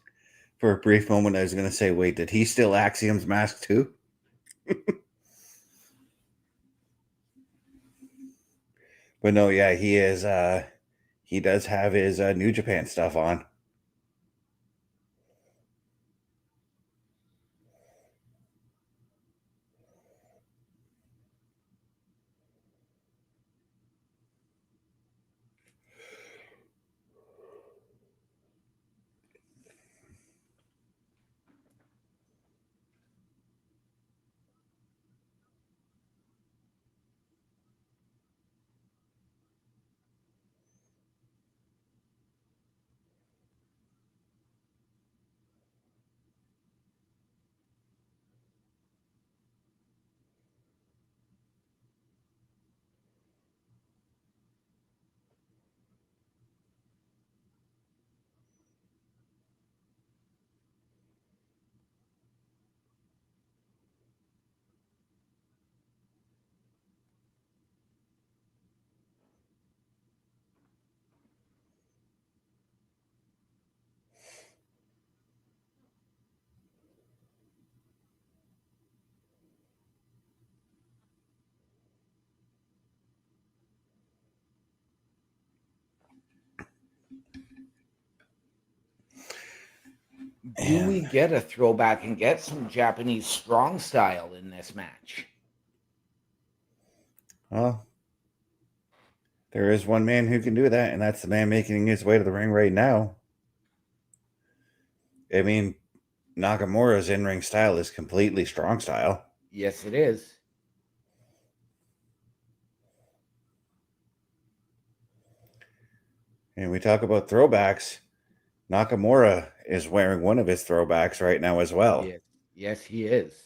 For a brief moment, I was going to say, wait, did he steal Axiom's mask too? But no, yeah, he is. He does have his New Japan stuff on. Do we get a throwback and get some Japanese strong style in this match? Well, There is one man who can do that, and that's the man making his way to the ring right now. I mean, Nakamura's in-ring style is completely strong style. Yes, it is. And we talk about throwbacks. Nakamura is wearing one of his throwbacks right now as well. Yes, he is.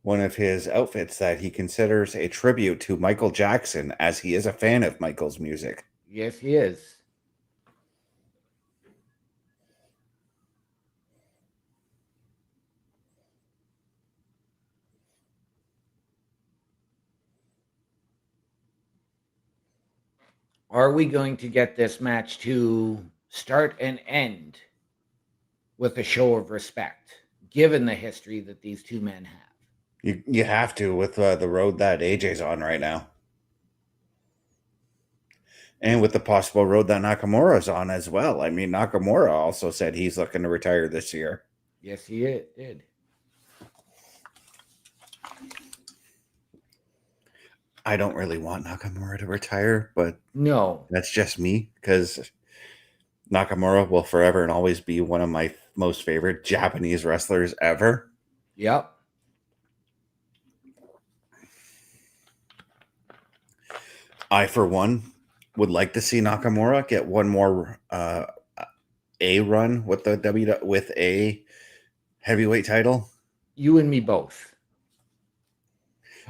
One of his outfits that he considers a tribute to Michael Jackson, as he is a fan of Michael's music. Yes, he is. Are we going to get this match to start and end with a show of respect, given the history that these two men have? You have to with the road that AJ's on right now. And with the possible road that Nakamura's on as well. I mean, Nakamura also said he's looking to retire this year. Yes, he did. I don't really want Nakamura to retire, but no, that's just me, because Nakamura will forever and always be one of my most favorite Japanese wrestlers ever. Yep. I, for one, would like to see Nakamura get one more a run with with a heavyweight title. You and me both.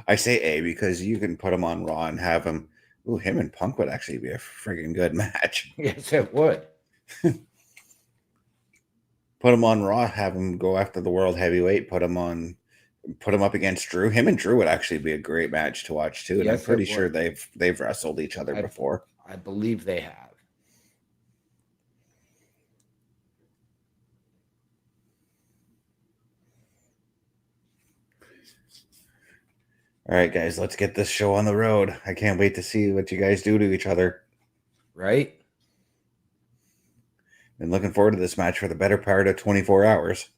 I say A because you can put him on Raw and have him. Ooh, him and Punk would actually be a friggin' good match. Yes, it would. Put him on Raw, have him go after the world heavyweight. Put him up against Drew. Him and Drew would actually be a great match to watch too. And Yes, I'm pretty sure they've wrestled each other before. I believe they have. All right, guys, let's get this show on the road. I can't wait to see what you guys do to each other. Right? Been looking forward to this match for the better part of 24 hours.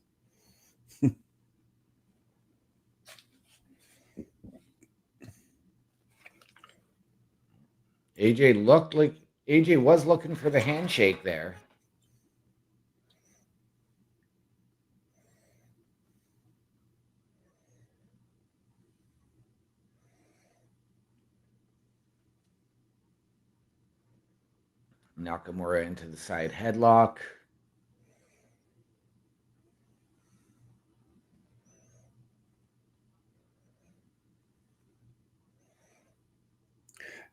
AJ was looking for the handshake there. Nakamura into the side headlock.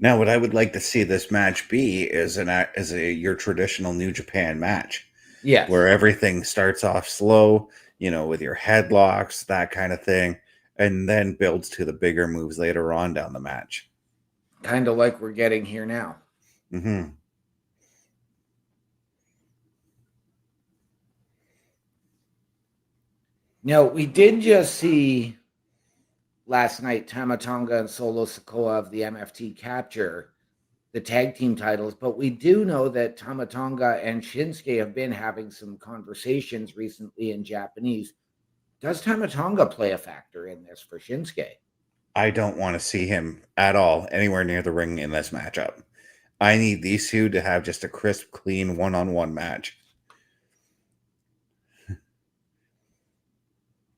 Now, what I would like to see this match be is your traditional New Japan match. Yes. Where everything starts off slow, with your headlocks, that kind of thing, and then builds to the bigger moves later on down the match. Kind of like we're getting here now. Mm-hmm. Now, we did just see last night Tama Tonga and Solo Sikoa of the MFT capture the tag team titles, but we do know that Tama Tonga and Shinsuke have been having some conversations recently in Japanese. Does Tama Tonga play a factor in this for Shinsuke? I don't want to see him at all anywhere near the ring in this matchup. I need these two to have just a crisp, clean one-on-one match.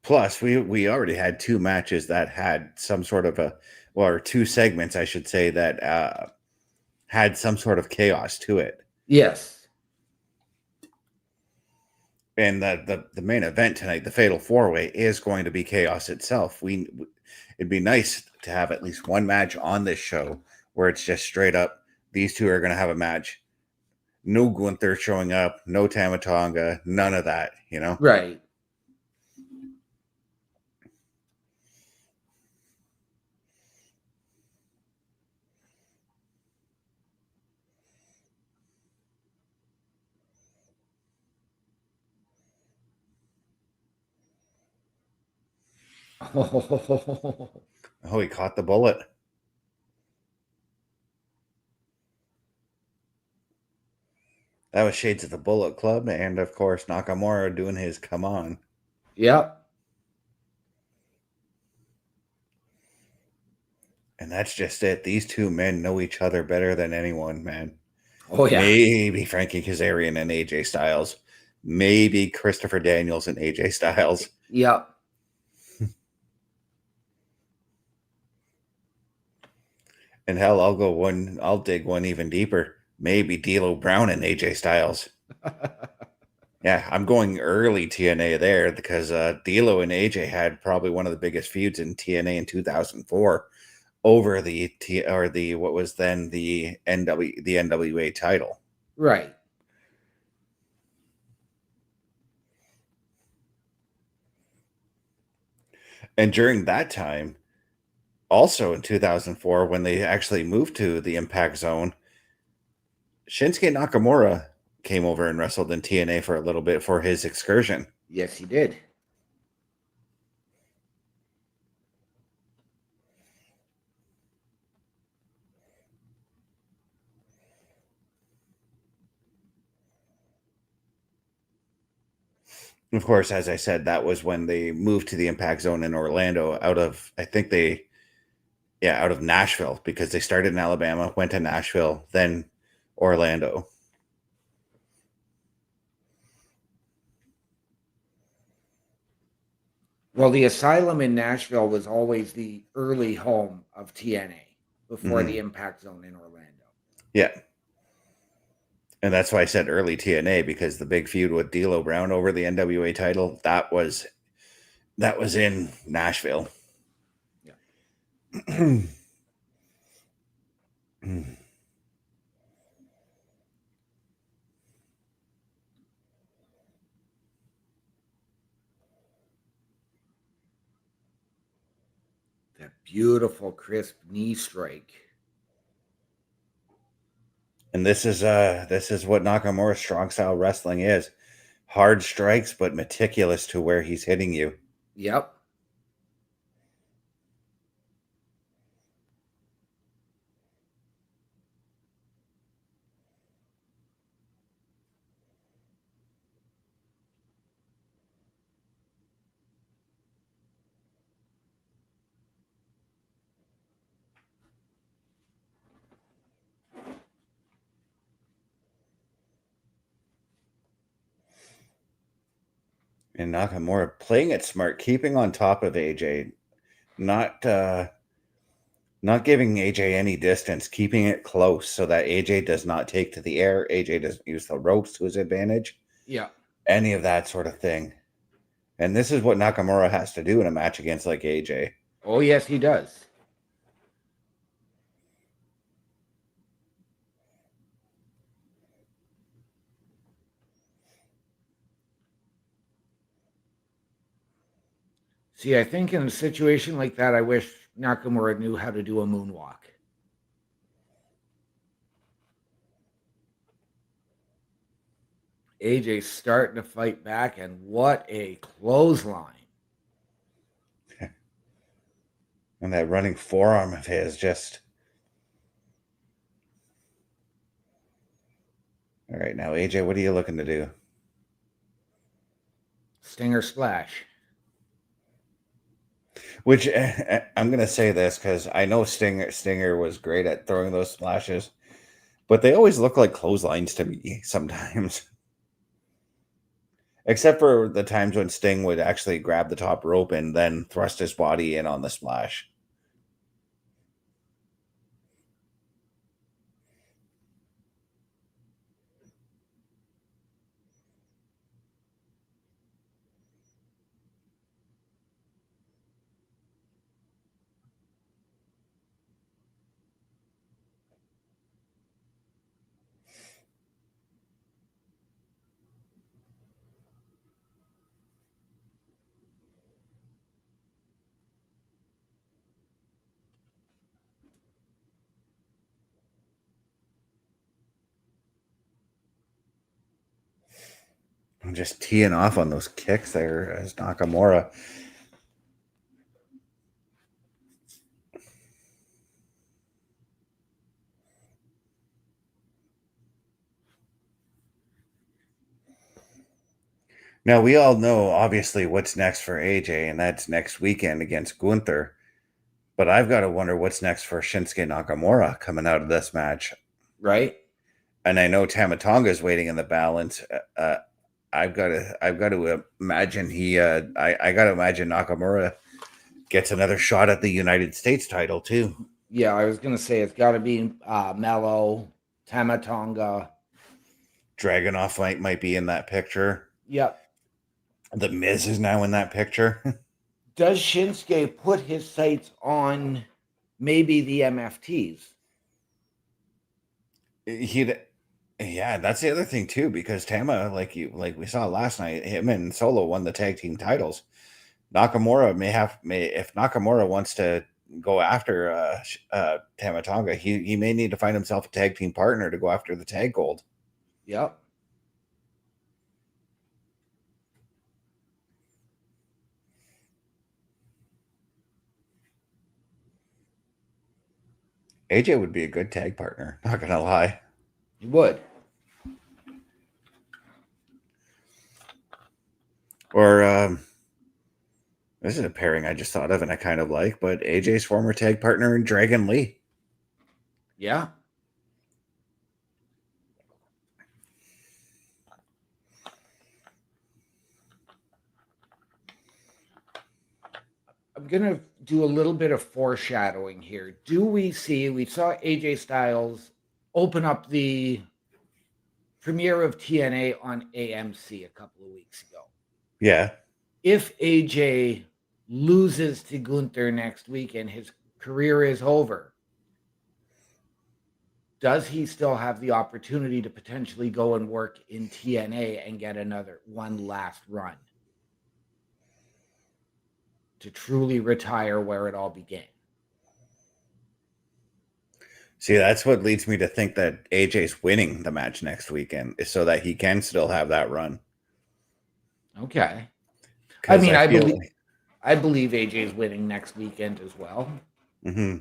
Plus, we already had two matches that had some sort of or two segments, I should say, that had some sort of chaos to it. Yes. And the main event tonight, the Fatal 4-Way, is going to be chaos itself. It'd be nice to have at least one match on this show where it's just straight up, these two are going to have a match. No Gunther showing up, no Tama Tonga, none of that, Right. Oh, he caught the bullet. That was shades of the Bullet Club, and of course Nakamura doing his come on. Yep. And that's just it. These two men know each other better than anyone, man. Oh, yeah. Maybe Frankie Kazarian and AJ Styles. Maybe Christopher Daniels and AJ Styles. Yep. And hell, I'll dig one even deeper. Maybe D'Lo Brown and AJ Styles. Yeah, I'm going early TNA there because D'Lo and AJ had probably one of the biggest feuds in TNA in 2004 over what was then the NWA title. Right. And during that time, also in 2004, when they actually moved to the Impact Zone, Shinsuke Nakamura came over and wrestled in TNA for a little bit for his excursion. Yes, he did. Of course, as I said, that was when they moved to the Impact Zone in Orlando out of Nashville, because they started in Alabama, went to Nashville, then Orlando. Well, the Asylum in Nashville was always the early home of TNA before the Impact Zone in Orlando. Yeah. And that's why I said early TNA, because the big feud with D'Lo Brown over the NWA title, that was in Nashville. Yeah. That beautiful, crisp knee strike. And this is what Nakamura's strong style wrestling is. Hard strikes, but meticulous to where he's hitting you. Yep. And Nakamura playing it smart, keeping on top of AJ, not giving AJ any distance, keeping it close so that AJ does not take to the air. AJ doesn't use the ropes to his advantage. Yeah. Any of that sort of thing. And this is what Nakamura has to do in a match against like AJ. Oh, yes, he does. See, I think in a situation like that, I wish Nakamura knew how to do a moonwalk. AJ's starting to fight back, and what a clothesline. And that running forearm of his just... All right, now, AJ, what are you looking to do? Stinger splash. Which, I'm going to say this because I know Stinger was great at throwing those splashes, but they always look like clotheslines to me sometimes. Except for the times when Sting would actually grab the top rope and then thrust his body in on the splash. I'm just teeing off on those kicks there as Nakamura. Now, we all know, obviously, what's next for AJ, and that's next weekend against Gunther. But I've got to wonder what's next for Shinsuke Nakamura coming out of this match. Right? And I know Tama Tonga is waiting in the balance. I've got to imagine I got to imagine Nakamura gets another shot at the United States title too. Yeah, I was gonna say it's got to be Mello, Tamatonga. Dragunov might be in that picture. Yep. The Miz is now in that picture. Does Shinsuke put his sights on maybe the MFTs? Yeah, that's the other thing too, because Tama, like we saw last night, him and Solo won the tag team titles. Nakamura if Nakamura wants to go after Tama Tonga, he may need to find himself a tag team partner to go after the tag gold. Yep. AJ would be a good tag partner, not gonna lie. He would. Or this is a pairing I just thought of and I kind of like, but AJ's former tag partner in Dragon Lee. Yeah. I'm going to do a little bit of foreshadowing here. We saw AJ Styles open up the premiere of TNA on AMC a couple of weeks ago. Yeah. If AJ loses to Gunther next week and his career is over, does he still have the opportunity to potentially go and work in TNA and get one last run to truly retire where it all began? See, that's what leads me to think that AJ's winning the match next weekend so that he can still have that run. Okay. I mean, I believe AJ's winning next weekend as well. Mm-hmm.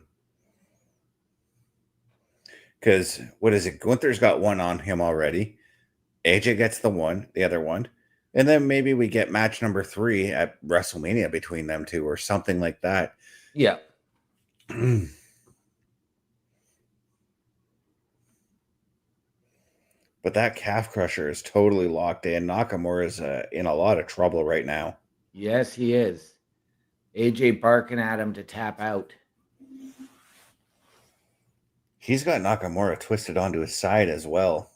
Because what is it? Gunther's got one on him already. AJ gets the other one. And then maybe we get match number 3 at WrestleMania between them two or something like that. Yeah. But that calf crusher is totally locked in. Nakamura is in a lot of trouble right now. Yes, he is. AJ barking at him to tap out. He's got Nakamura twisted onto his side as well.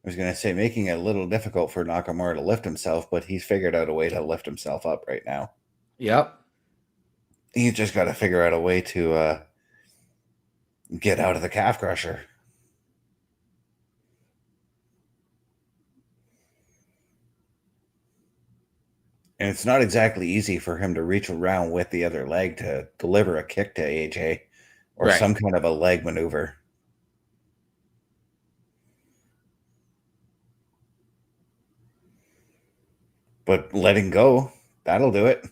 I was going to say, making it a little difficult for Nakamura to lift himself, but he's figured out a way to lift himself up right now. Yep. He's just got to figure out a way to get out of the calf crusher. And it's not exactly easy for him to reach around with the other leg to deliver a kick to AJ or some kind of a leg maneuver. But letting go, that'll do it.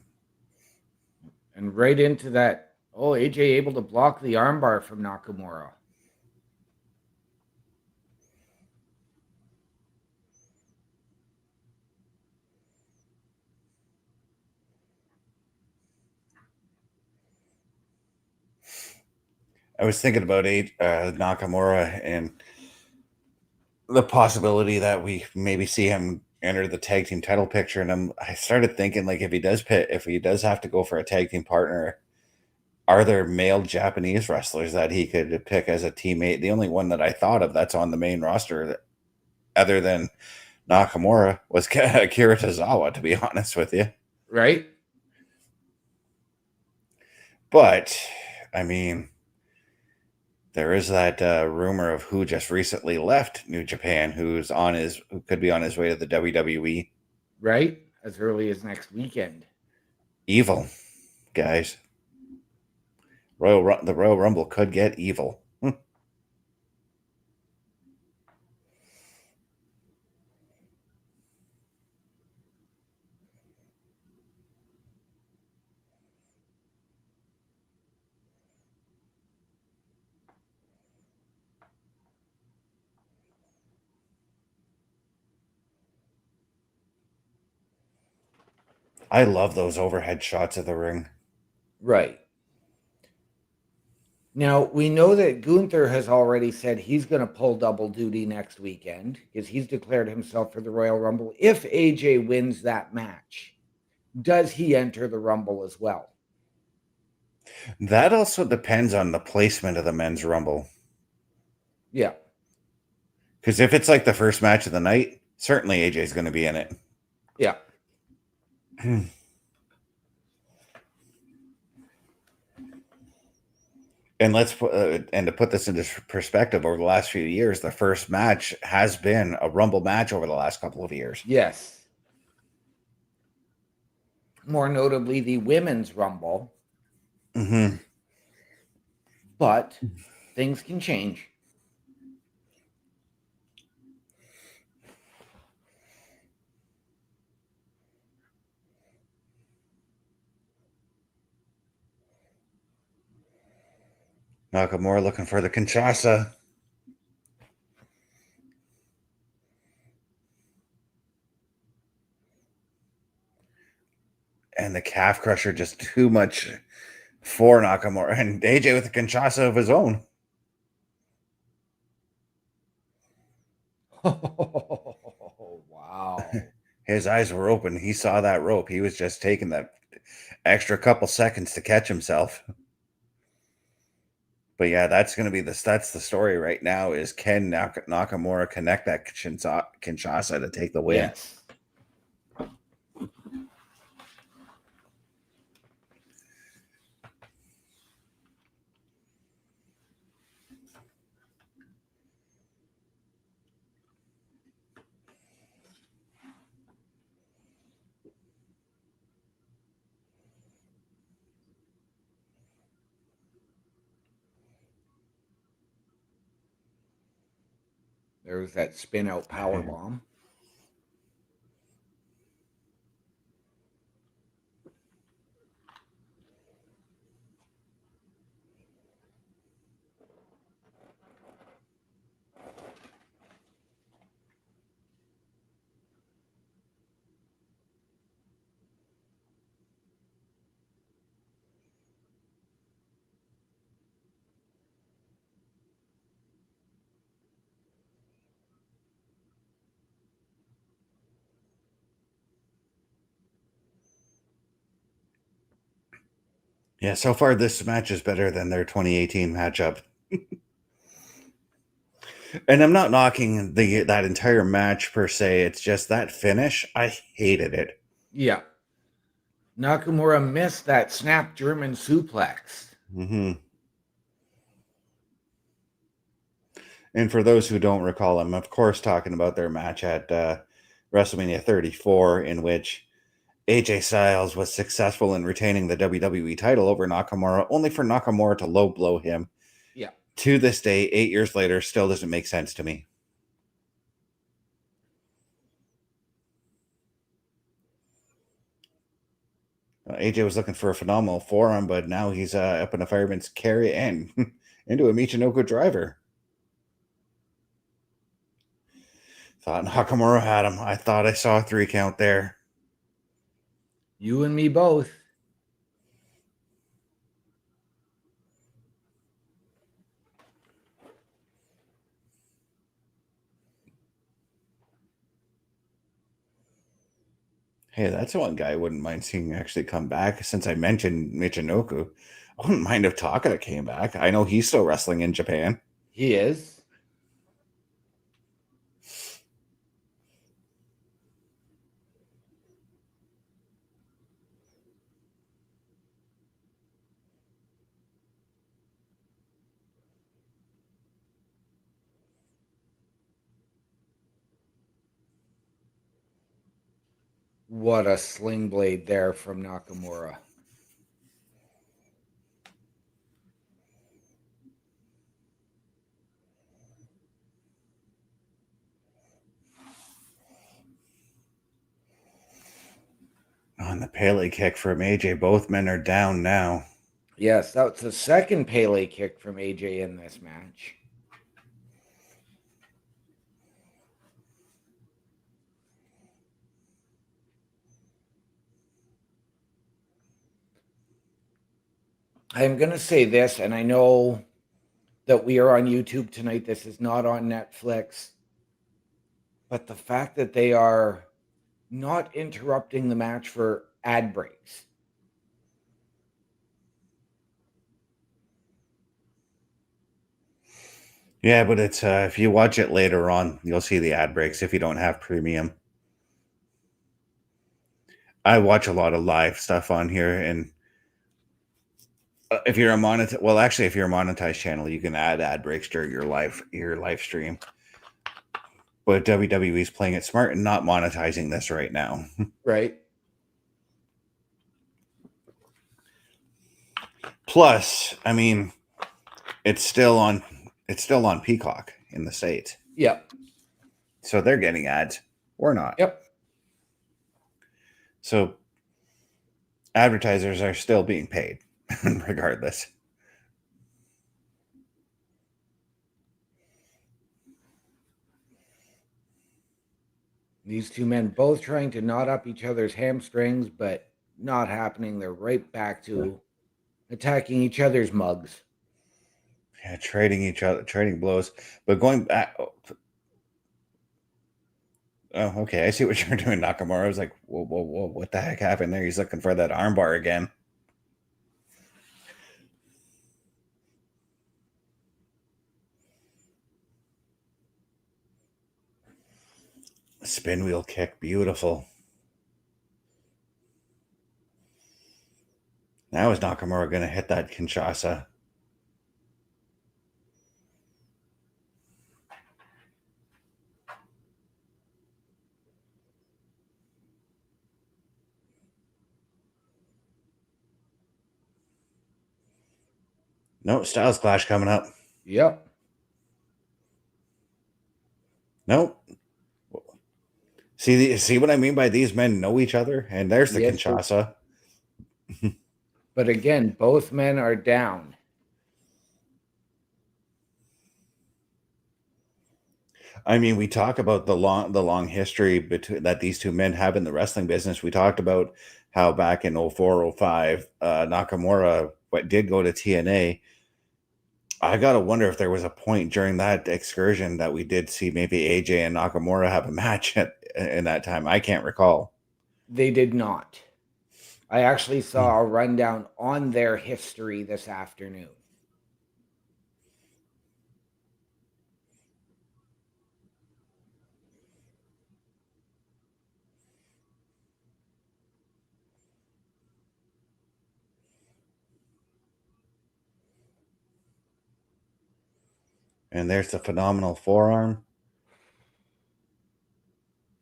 And right into that. Oh, AJ able to block the armbar from Nakamura. I was thinking about Nakamura and the possibility that we maybe see him enter the tag team title picture. And I started thinking, like, if he does have to go for a tag team partner, are there male Japanese wrestlers that he could pick as a teammate? The only one that I thought of that's on the main roster, other than Nakamura, was Akira Tozawa, to be honest with you. Right. But, I mean, there is that rumor of who just recently left New Japan, who could be on his way to the WWE. Right, as early as next weekend. Evil, guys. The Royal Rumble could get evil. I love those overhead shots of the ring. Right. Now, we know that Gunther has already said he's going to pull double duty next weekend because he's declared himself for the Royal Rumble. If AJ wins that match, does he enter the Rumble as well? That also depends on the placement of the men's Rumble. Yeah. Because if it's like the first match of the night, certainly AJ's going to be in it. Yeah. And to put this into perspective, over the last few years, the first match has been a Rumble match over the last couple of years. Yes. More notably, the Women's Rumble. Mm-hmm. But things can change. Nakamura looking for the Kinshasa. And the calf crusher just too much for Nakamura. And AJ with the Kinshasa of his own. Oh, wow. His eyes were open. He saw that rope. He was just taking that extra couple seconds to catch himself. But yeah, that's going to be that's the story right now is can Nakamura connect that Kinshasa to take the win? Yes. There's that spin out power bomb. Yeah, so far this match is better than their 2018 matchup. And I'm not knocking that entire match per se. It's just that finish. I hated it. Yeah. Nakamura missed that snap German suplex. Mm-hmm. And for those who don't recall, I'm of course talking about their match at WrestleMania 34, in which AJ Styles was successful in retaining the WWE title over Nakamura, only for Nakamura to low blow him. Yeah. To this day, 8 years later, still doesn't make sense to me. AJ was looking for a phenomenal forearm, but now he's up in a fireman's carry and into a Michinoku driver. Thought Nakamura had him. I thought I saw a 3 count there. You and me both. Hey, that's one guy I wouldn't mind seeing actually come back. Since I mentioned Michinoku, I wouldn't mind if Takada came back. I know he's still wrestling in Japan. He is. What a sling blade there from Nakamura. On the Pele kick from AJ, both men are down now. Yes, that's the second Pele kick from AJ in this match. I'm going to say this, and I know that we are on YouTube tonight. This is not on Netflix. But the fact that they are not interrupting the match for ad breaks. Yeah, but it's if you watch it later on, you'll see the ad breaks if you don't have premium. I watch a lot of live stuff on here, and if you're a if you're a monetized channel, you can add ad breaks during your live stream. But WWE's playing it smart and not monetizing this right now. Right. Plus, I mean, it's still on Peacock in the States. Yep. So they're getting ads. We're not. Yep. So advertisers are still being paid regardless. These two men both trying to knot up each other's hamstrings, but not happening. They're right back to attacking each other's mugs. Yeah, trading blows. But going back, oh, okay, I see what you're doing, Nakamura. I was like, whoa, whoa, whoa, what the heck happened there? He's looking for that armbar again. Spin wheel kick, beautiful. Now is Nakamura going to hit that Kinshasa? No, Styles Clash coming up. Yep. Nope. See what I mean by these men know each other? And there's the Kinshasa. But again, both men are down. I mean, we talk about the long history that these two men have in the wrestling business. We talked about how back in 04, 05, Nakamura did go to TNA. I gotta wonder if there was a point during that excursion that we did see maybe AJ and Nakamura have a match in that time. I can't recall. They did not. I actually saw a rundown on their history this afternoon. And there's the phenomenal forearm.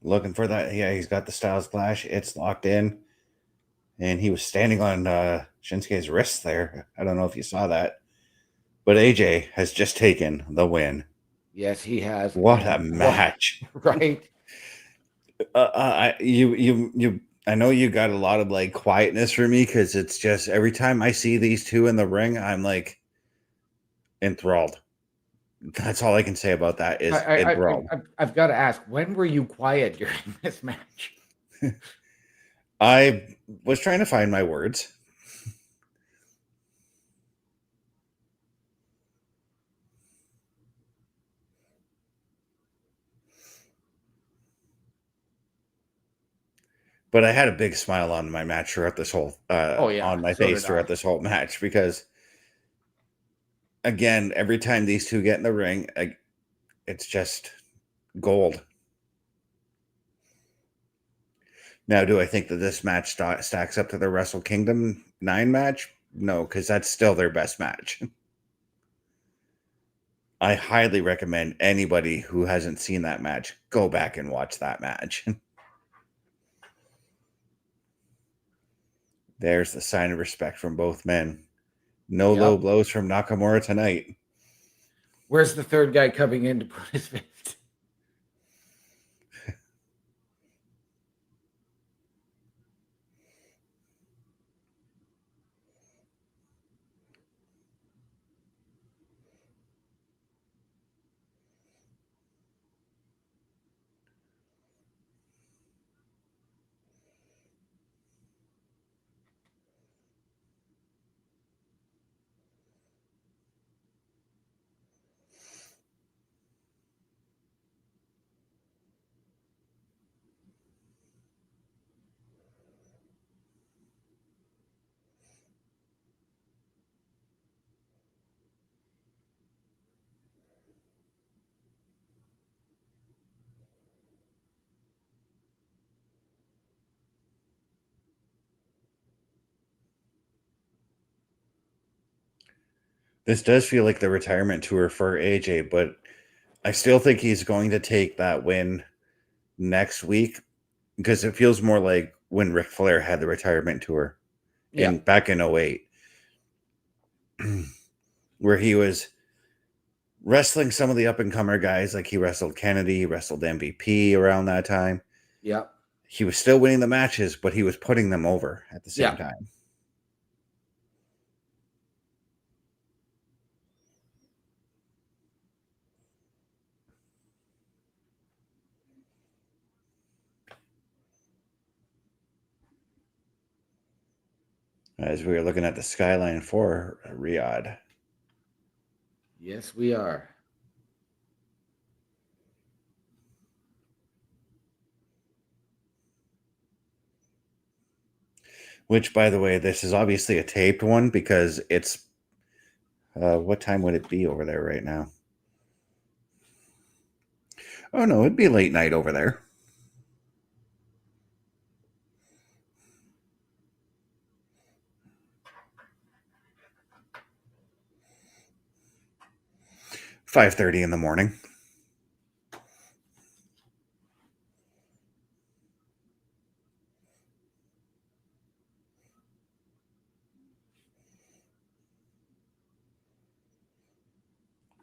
Looking for that. Yeah, he's got the Styles Clash. It's locked in. And he was standing on Shinsuke's wrist there. I don't know if you saw that. But AJ has just taken the win. Yes, he has. What a match. Right? I know you got a lot of like quietness for me because it's just every time I see these two in the ring, I'm like enthralled. That's all I can say about that is enthralled. I've got to ask, when were you quiet during this match? I was trying to find my words. But I had a big smile on my match throughout this whole on my face throughout this whole match because again, every time these two get in the ring, it's just gold. Now, do I think that this match stacks up to the Wrestle Kingdom 9 match? No, because that's still their best match. I highly recommend anybody who hasn't seen that match, go back and watch that match. There's the sign of respect from both men. No low blows from Nakamura tonight. Where's the third guy coming in to put his fist? This does feel like the retirement tour for AJ, but I still think he's going to take that win next week because it feels more like when Ric Flair had the retirement tour back in 08, where he was wrestling some of the up-and-comer guys. Like he wrestled Kennedy, he wrestled MVP around that time. Yeah. He was still winning the matches, but he was putting them over at the same time. As we are looking at the skyline for Riyadh. Yes, we are. Which, by the way, this is obviously a taped one because it's... what time would it be over there right now? Oh, no, it'd be late night over there. $5:30 in the morning.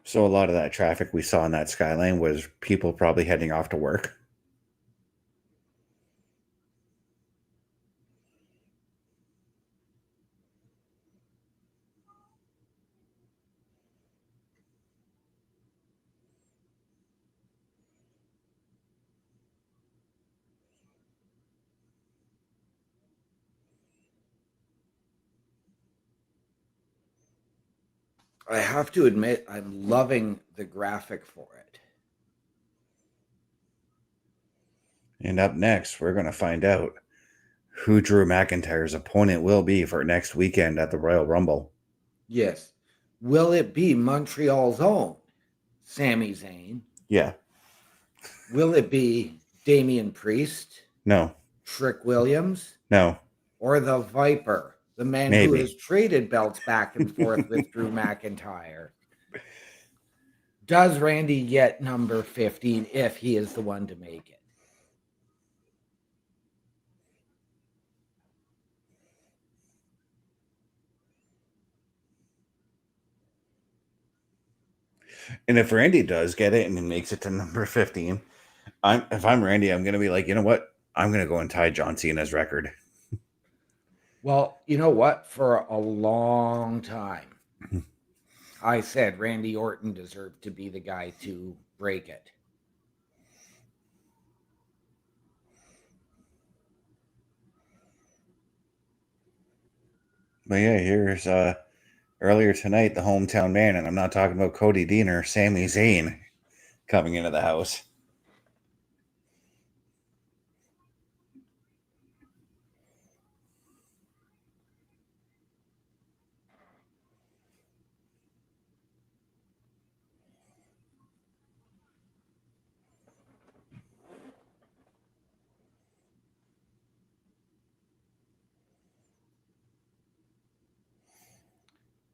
So a lot of that traffic we saw in that skyline was people probably heading off to work. I have to admit, I'm loving the graphic for it. And up next, we're going to find out who Drew McIntyre's opponent will be for next weekend at the Royal Rumble. Yes. Will it be Montreal's own Sami Zayn? Yeah. Will it be Damian Priest? No. Trick Williams? No. Or the Viper, the man who has traded belts back and forth with Drew McIntyre? Does Randy get number 15 if he is the one to make it? And if Randy does get it and he makes it to number 15, if I'm Randy, I'm going to be like, you know what? I'm going to go and tie John Cena's record. Well, you know what? For a long time, I said Randy Orton deserved to be the guy to break it. But yeah, here's earlier tonight, the hometown man, and I'm not talking about Cody Deaner, Sami Zayn coming into the house.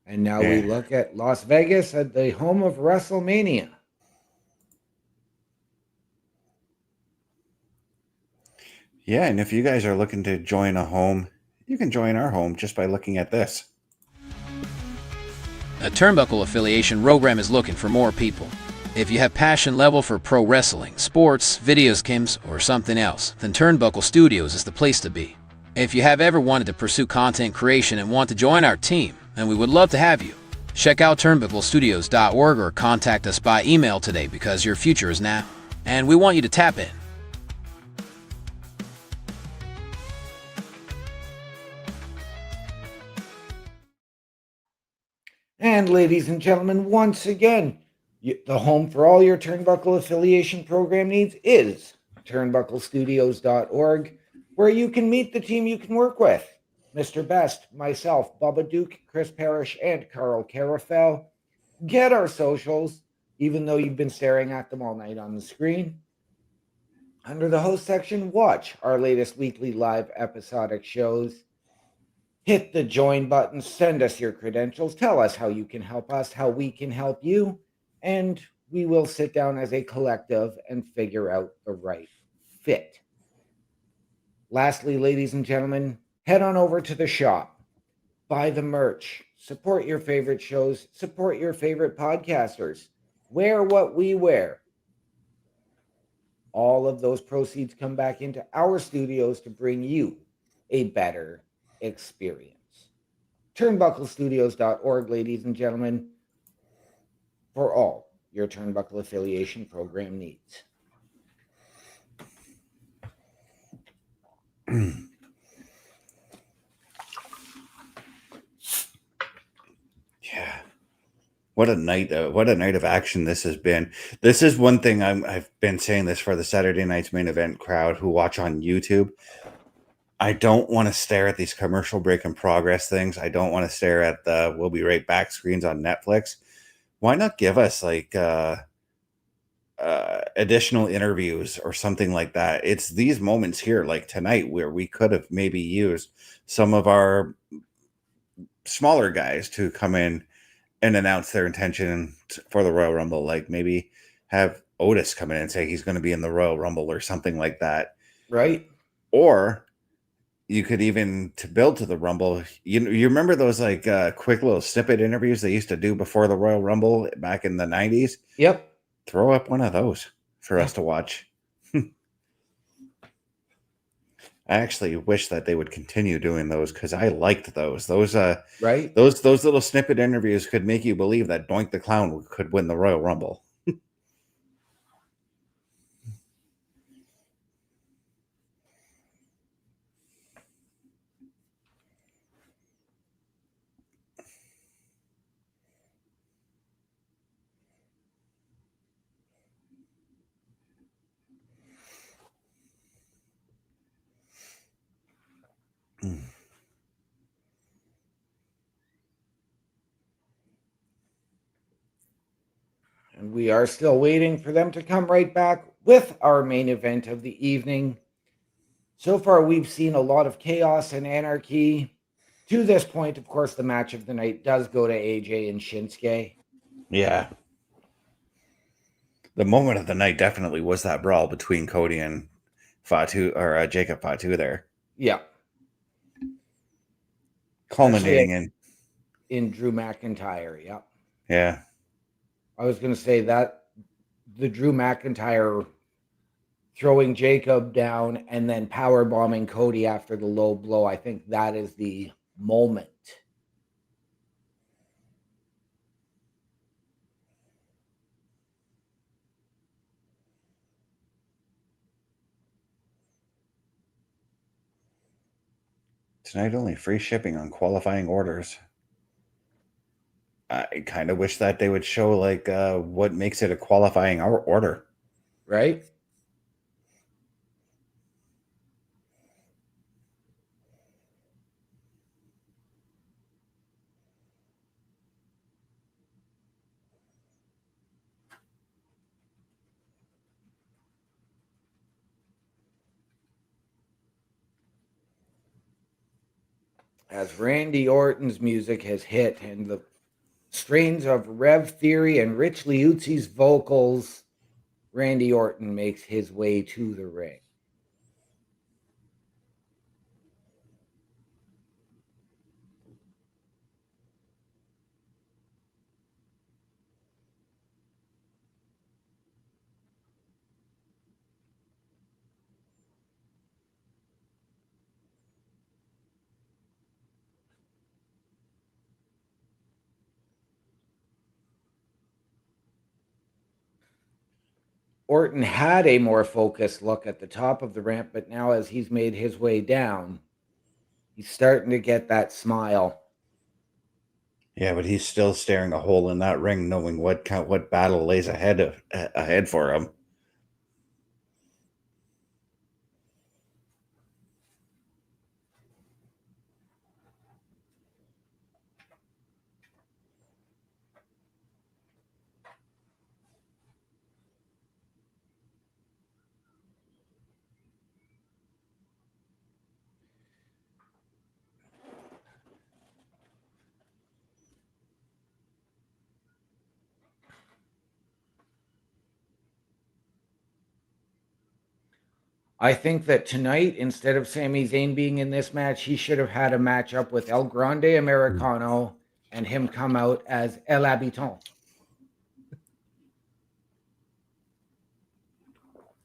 And now we look at Las Vegas at the home of WrestleMania. Yeah, and if you guys are looking to join a home, you can join our home just by looking at this. A Turnbuckle affiliation program is looking for more people. If you have passion level for pro wrestling, sports, video games, or something else, then Turnbuckle Studios is the place to be. If you have ever wanted to pursue content creation and want to join our team, then we would love to have you. Check out turnbucklestudios.org or contact us by email today because your future is now, and we want you to tap in. And ladies and gentlemen, once again, the home for all your Turnbuckle affiliation program needs is turnbucklestudios.org, where you can meet the team you can work with. Mr. Best, myself, Bubba Duke, Chris Parrish, and Carl Carafel. Get our socials, even though you've been staring at them all night on the screen. Under the host section, watch our latest weekly live episodic shows. hit the join button, send us your credentials, tell us how you can help us, how we can help you, and we will sit down as a collective and figure out the right fit. Lastly, ladies and gentlemen, head on over to the shop, buy the merch, support your favorite shows, support your favorite podcasters, wear what we wear. All of those proceeds come back into our studios to bring you a better experience. Turnbucklestudios.org, ladies and gentlemen, for all your Turnbuckle affiliation program needs. Yeah. What a night of action this has been. This is one thing I've been saying this for the Saturday night's main event crowd who watch on YouTube. I don't want to stare at these commercial break in progress things. I don't want to stare at the we'll be right back screens on Netflix. Why not give us like additional interviews or something like that? It's these moments here, like tonight, where we could have maybe used some of our smaller guys to come in and announce their intention for the Royal Rumble. Like maybe have Otis come in and say he's going to be in the Royal Rumble or something like that. Right? Or you could even to build to the Rumble. You remember those like quick little snippet interviews they used to do before the Royal Rumble back in the 90s? Yep. Throw up one of those for us to watch. I actually wish that they would continue doing those because I liked those. Right? Those little snippet interviews could make you believe that Doink the Clown could win the Royal Rumble. And we are still waiting for them to come right back with our main event of the evening. So far, we've seen a lot of chaos and anarchy. To this point, of course, the match of the night does go to AJ and Shinsuke. Yeah. The moment of the night definitely was that brawl between Cody and Fatu or Jacob Fatu there. Yeah. Culminating in Drew McIntyre. Yeah. Yeah. I was going to say that the Drew McIntyre throwing Jacob down and then power bombing Cody after the low blow. I think that is the moment. Tonight only free shipping on qualifying orders. I kind of wish that they would show like what makes it a qualifying order. Right? As Randy Orton's music has hit and the strains of Rev Theory and Rich Liuzzi's vocals, Randy Orton makes his way to the ring. Orton had a more focused look at the top of the ramp, but now as he's made his way down, he's starting to get that smile. Yeah, but he's still staring a hole in that ring, knowing what battle lays ahead for him. I think that tonight, instead of Sami Zayn being in this match, he should have had a matchup with El Grande Americano and him come out as El Habitant.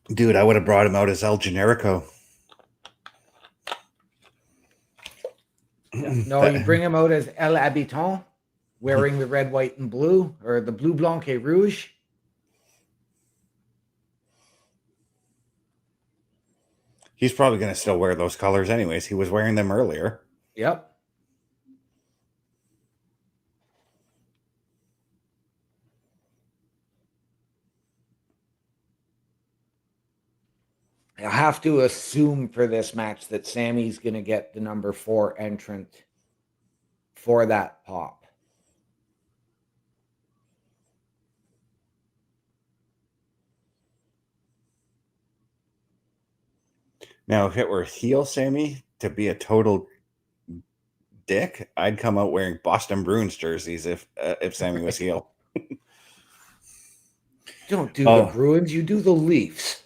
Dude, I would have brought him out as El Generico. No, you bring him out as El Habitant, wearing the red, white, and blue, or the blue, blanc, et rouge. He's probably going to still wear those colors anyways. He was wearing them earlier. Yep. I have to assume for this match that Sami's going to get the number 4 entrant for that pop. Now, if it were heel Sami to be a total dick, I'd come out wearing Boston Bruins jerseys if Sami was heel. Don't do the Bruins, you do the Leafs.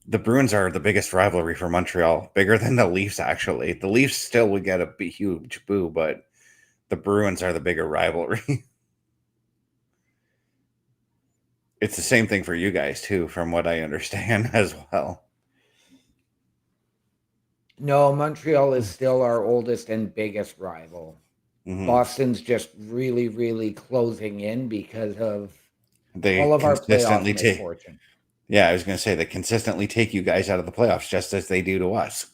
The Bruins are the biggest rivalry for Montreal, bigger than the Leafs, actually. The Leafs still would get a huge boo, but the Bruins are the bigger rivalry. It's the same thing for you guys, too, from what I understand as well. No, Montreal is still our oldest and biggest rival. Mm-hmm. Boston's just really, really closing in because of all of our playoff misfortune. Yeah, I was going to say they consistently take you guys out of the playoffs just as they do to us.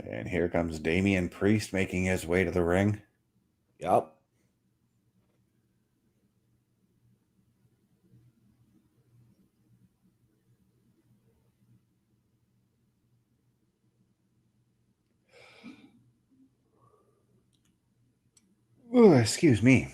And here comes Damian Priest making his way to the ring. Yep. Oh, excuse me.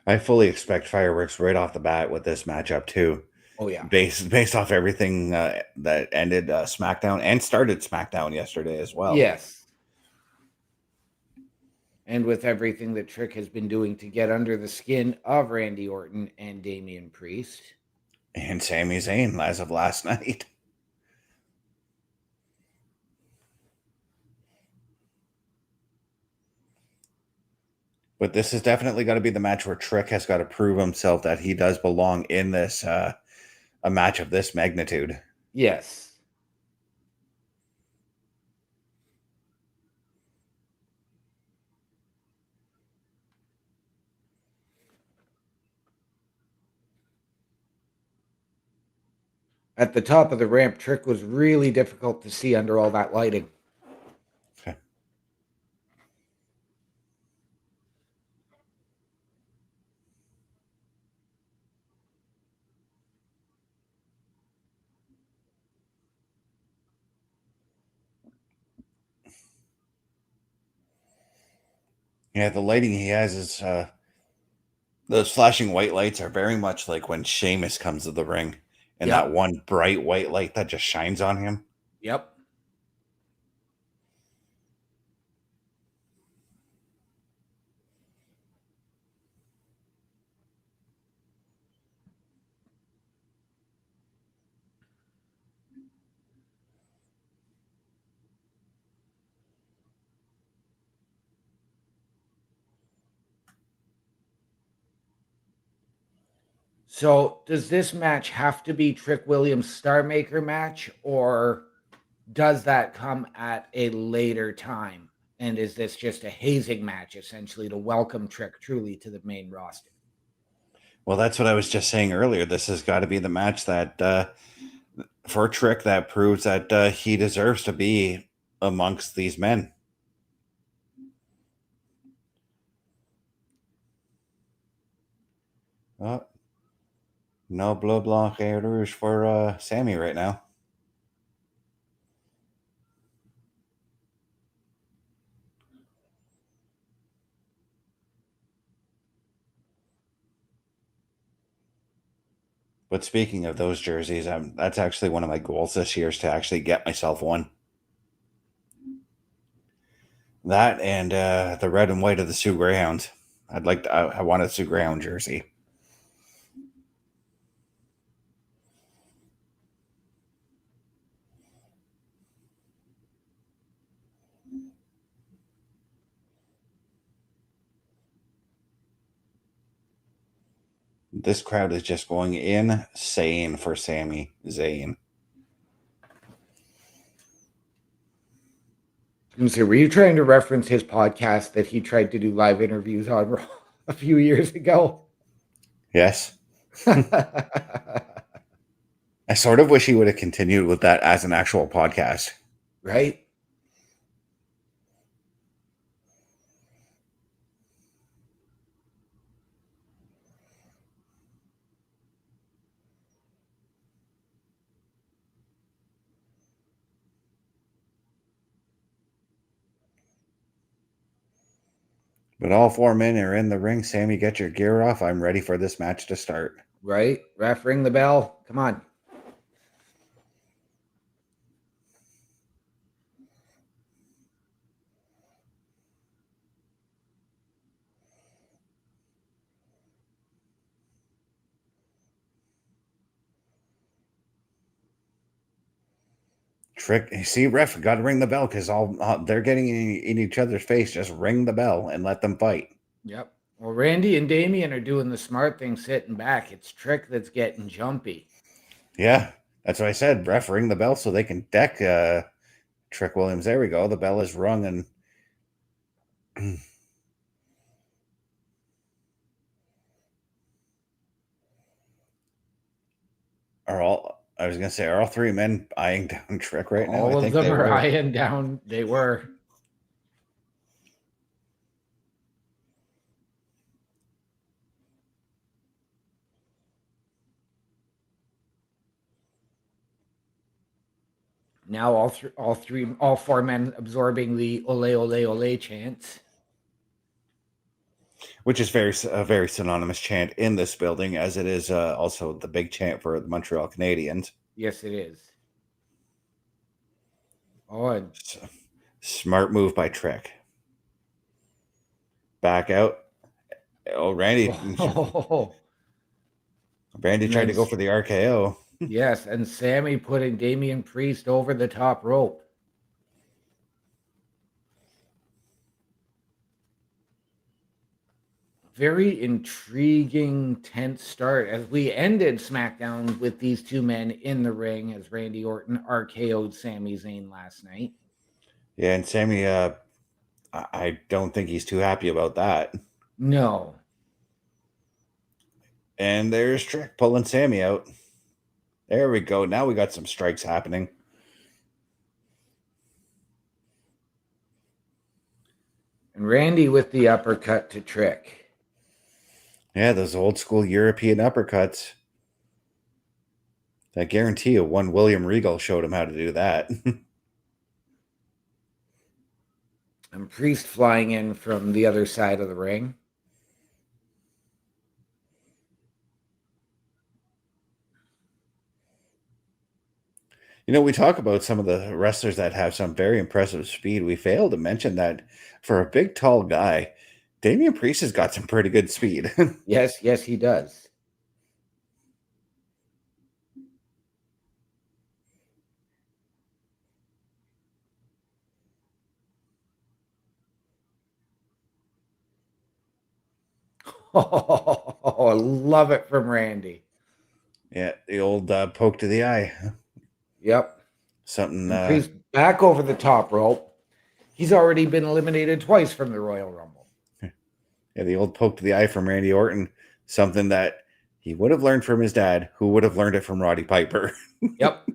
I fully expect fireworks right off the bat with this matchup too. Oh yeah, based off everything that ended SmackDown and started SmackDown yesterday as well. Yes, and with everything that Trick has been doing to get under the skin of Randy Orton and Damian Priest and Sami Zayn as of last night. But this is definitely got to be the match where Trick has got to prove himself that he does belong in this a match of this magnitude. Yes. At the top of the ramp, Trick was really difficult to see under all that lighting. Okay. Yeah, the lighting he has is those flashing white lights are very much like when Sheamus comes to the ring and that one bright white light that just shines on him. Yep. So does this match have to be Trick Williams' Star Maker match, or does that come at a later time? And is this just a hazing match, essentially, to welcome Trick truly to the main roster? Well, that's what I was just saying earlier. This has got to be the match that for Trick that proves that he deserves to be amongst these men. Oh, no bleu blanc et rouge for Sami right now. But speaking of those jerseys, that's actually one of my goals this year is to actually get myself one. That and the red and white of the Sioux Greyhounds. I want a Sioux Greyhound jersey. This crowd is just going insane for Sami Zayn. So were you trying to reference his podcast that he tried to do live interviews on a few years ago? Yes. I sort of wish he would have continued with that as an actual podcast. Right? But all four men are in the ring. Sami, get your gear off. I'm ready for this match to start. Right? Ref, ring the bell. Come on. Trick, see, ref, got to ring the bell because they're getting in each other's face. Just ring the bell and let them fight. Yep. Well, Randy and Damian are doing the smart thing, sitting back. It's Trick that's getting jumpy. Yeah, that's what I said. Ref, ring the bell so they can deck Trick Williams. There we go. The bell is rung and are all three men eyeing down Trick right now? All of them are eyeing down. They were. Now all four men absorbing the ole ole ole chants, which is a very synonymous chant in this building, as it is also the big chant for the Montreal Canadiens. Yes, it is. Oh, and smart move by Trick. Back out. Oh, Randy. Oh. Randy tried to go for the RKO. Yes, and Sami putting Damian Priest over the top rope. Very intriguing, tense start as we ended SmackDown with these two men in the ring as Randy Orton RKO'd Sami Zayn last night. Yeah, and Sami, I don't think he's too happy about that. No. And there's Trick pulling Sami out. There we go. Now we got some strikes happening. And Randy with the uppercut to Trick. Yeah, those old school European uppercuts. I guarantee you one William Regal showed him how to do that. And Priest flying in from the other side of the ring. You know, we talk about some of the wrestlers that have some very impressive speed. We failed to mention that for a big, tall guy, Damian Priest has got some pretty good speed. Yes, he does. Oh, I love it from Randy. Yeah, the old poke to the eye. Yep. Something. And Priest back over the top rope. He's already been eliminated twice from the Royal Rumble. Yeah, the old poke to the eye from Randy Orton. Something that he would have learned from his dad, who would have learned it from Roddy Piper. Yep.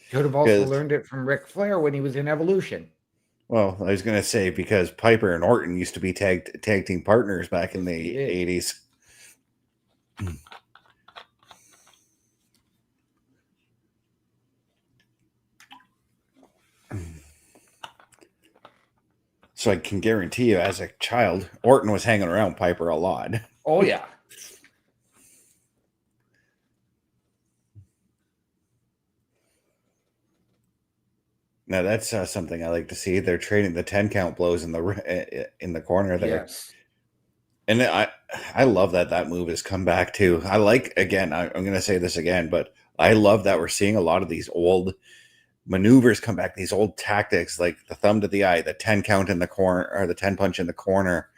Could have also 'Cause- learned it from Ric Flair when he was in Evolution. Well, I was going to say, because Piper and Orton used to be tag team partners back in the 80s. So I can guarantee you, as a child, Orton was hanging around Piper a lot. Oh, yeah. Now that's something I like to see. They're trading the 10 count blows in the corner there. Yes. And I love that move has come back too. I like, again, I'm going to say this again, but I love that we're seeing a lot of these old maneuvers come back, these old tactics like the thumb to the eye, the 10 count in the corner, or the 10 punch in the corner.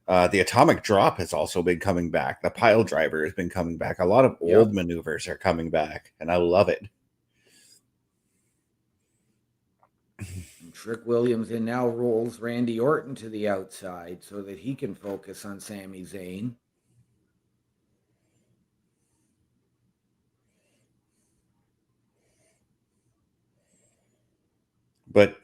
The atomic drop has also been coming back. The pile driver has been coming back. A lot of old maneuvers are coming back, and I love it. And Trick Williams then now rolls Randy Orton to the outside so that he can focus on Sami Zayn. But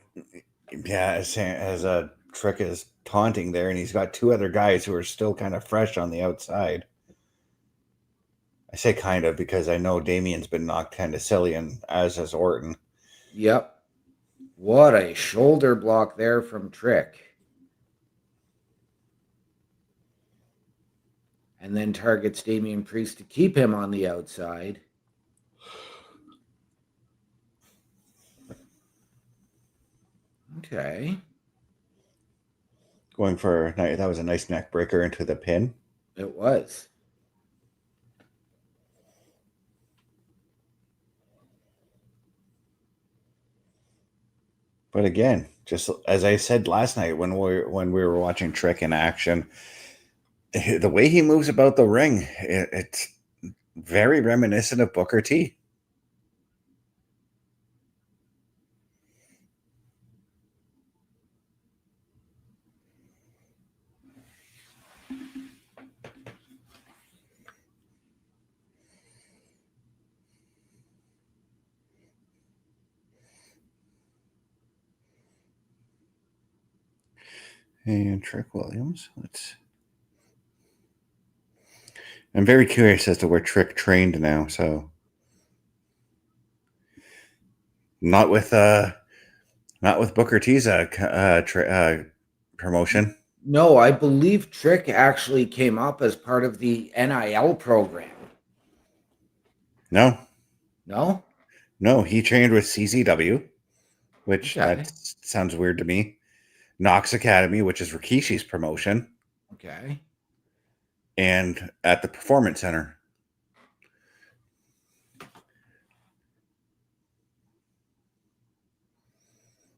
yeah, as a Trick is taunting there, and he's got two other guys who are still kind of fresh on the outside. I say kind of because I know Damian's been knocked kind of silly, and as has Orton. Yep. What a shoulder block there from Trick. And then targets Damian Priest to keep him on the outside. Okay. Going for that was a nice neck breaker into the pin. It was. But again, just as I said last night when we were watching Trick in action, the way he moves about the ring, it's very reminiscent of Booker T. And Trick Williams, I'm very curious as to where Trick trained now. So not with Booker T's promotion. No, I believe Trick actually came up as part of the NIL program. No, he trained with CZW, which that sounds weird to me. Knox Academy, which is Rikishi's promotion. Okay. And at the Performance Center.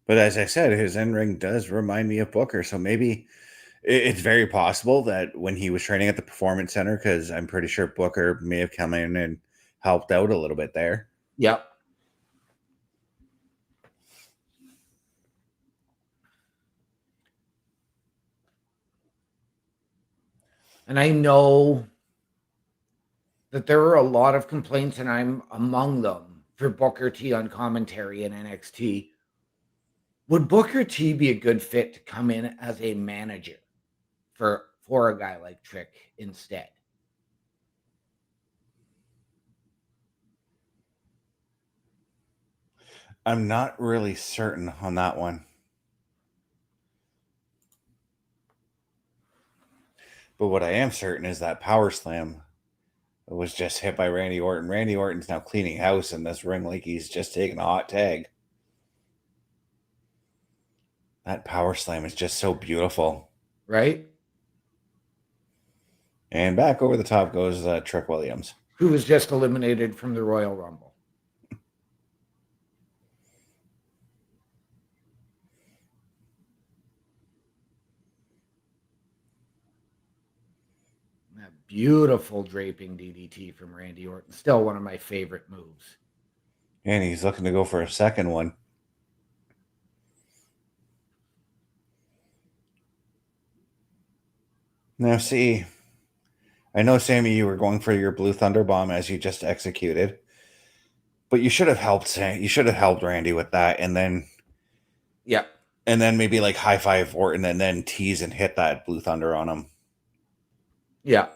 But as I said, his in-ring does remind me of Booker. So maybe it's very possible that when he was training at the Performance Center, because I'm pretty sure Booker may have come in and helped out a little bit there. Yep. And I know that there are a lot of complaints, and I'm among them, for Booker T on commentary in NXT. Would Booker T be a good fit to come in as a manager for a guy like Trick instead? I'm not really certain on that one. But what I am certain is that Power Slam was just hit by Randy Orton. Randy Orton's now cleaning house in this ring like he's just taking a hot tag. That Power Slam is just so beautiful. Right? And back over the top goes Trick Williams, who was just eliminated from the Royal Rumble. Beautiful draping DDT from Randy Orton. Still one of my favorite moves. And he's looking to go for a second one. Now, see, I know, Sami, you were going for your Blue Thunder Bomb as you just executed, but you should have helped. You should have helped Randy with that, and then maybe like high five Orton, and then tease and hit that Blue Thunder on him. Yeah.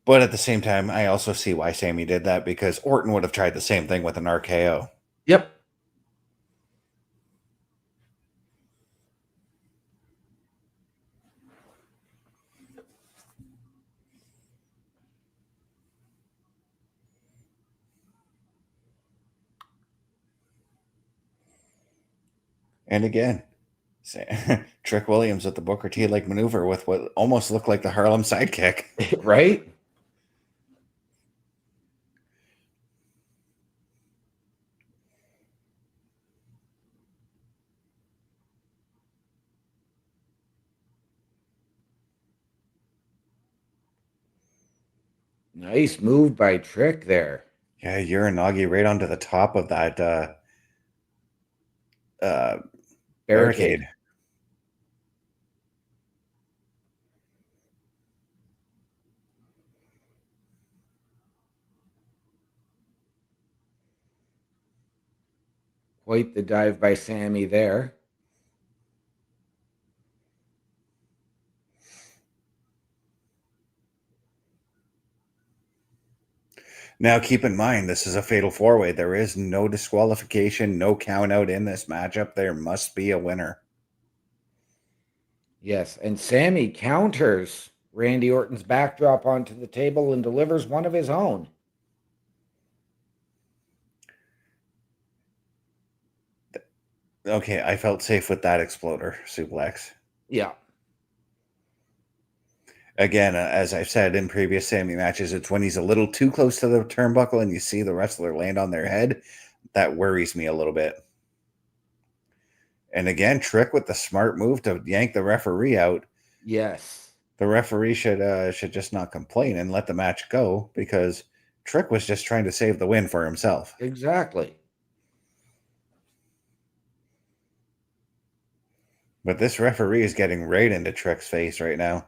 But at the same time, I also see why Sami did that, because Orton would have tried the same thing with an RKO. Yep. And again, Trick Williams with the Booker T-like maneuver with what almost looked like the Harlem sidekick. Right? Nice move by Trick there. Yeah, Uranagi right onto the top of that barricade. Quite the dive by Sami there. Now, keep in mind, this is a fatal four-way. There is no disqualification, no count out in this matchup. There must be a winner. Yes, and Sami counters Randy Orton's backdrop onto the table and delivers one of his own. Okay, I felt safe with that exploder suplex. Yeah. Again, as I've said in previous Sami matches, it's when he's a little too close to the turnbuckle and you see the wrestler land on their head, that worries me a little bit. And again, Trick with the smart move to yank the referee out. Yes. The referee should just not complain and let the match go, because Trick was just trying to save the win for himself. Exactly. But this referee is getting right into Trick's face right now.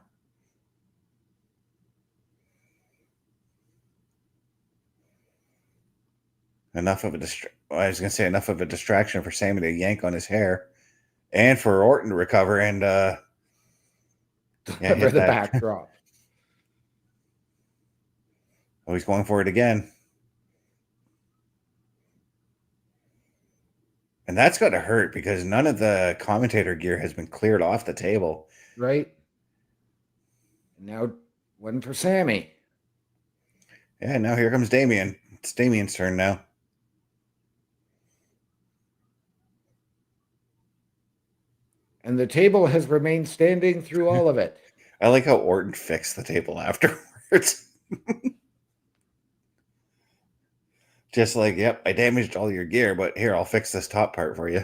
Enough of a distraction for Sami to yank on his hair, and for Orton to recover and Deliver the backdrop. Oh, he's going for it again. And that's got to hurt, because none of the commentator gear has been cleared off the table. Right. Now, one for Sami. Yeah, now here comes Damian. It's Damian's turn now. And the table has remained standing through all of it. I like how Orton fixed the table afterwards. Just like, yep, I damaged all your gear, but here, I'll fix this top part for you.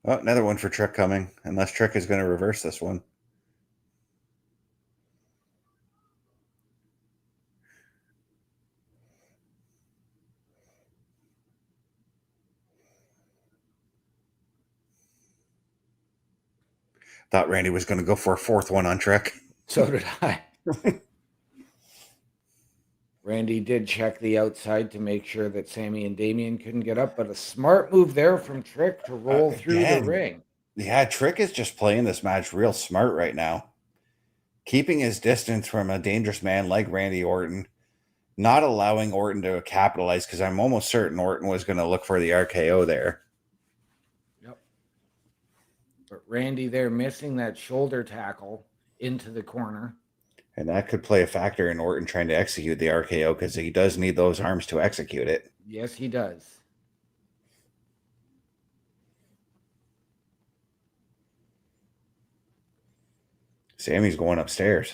Oh, another one for Trick coming, unless Trick is going to reverse this one. Thought Randy was going to go for a fourth one on Trick. So did I. Randy did check the outside to make sure that Sami and Damian couldn't get up, but a smart move there from Trick to roll through the ring. Yeah, Trick is just playing this match real smart right now. Keeping his distance from a dangerous man like Randy Orton, not allowing Orton to capitalize, because I'm almost certain Orton was going to look for the RKO there. Yep. But Randy there missing that shoulder tackle into the corner. And that could play a factor in Orton trying to execute the RKO, because he does need those arms to execute it. Yes, he does. Sami's going upstairs.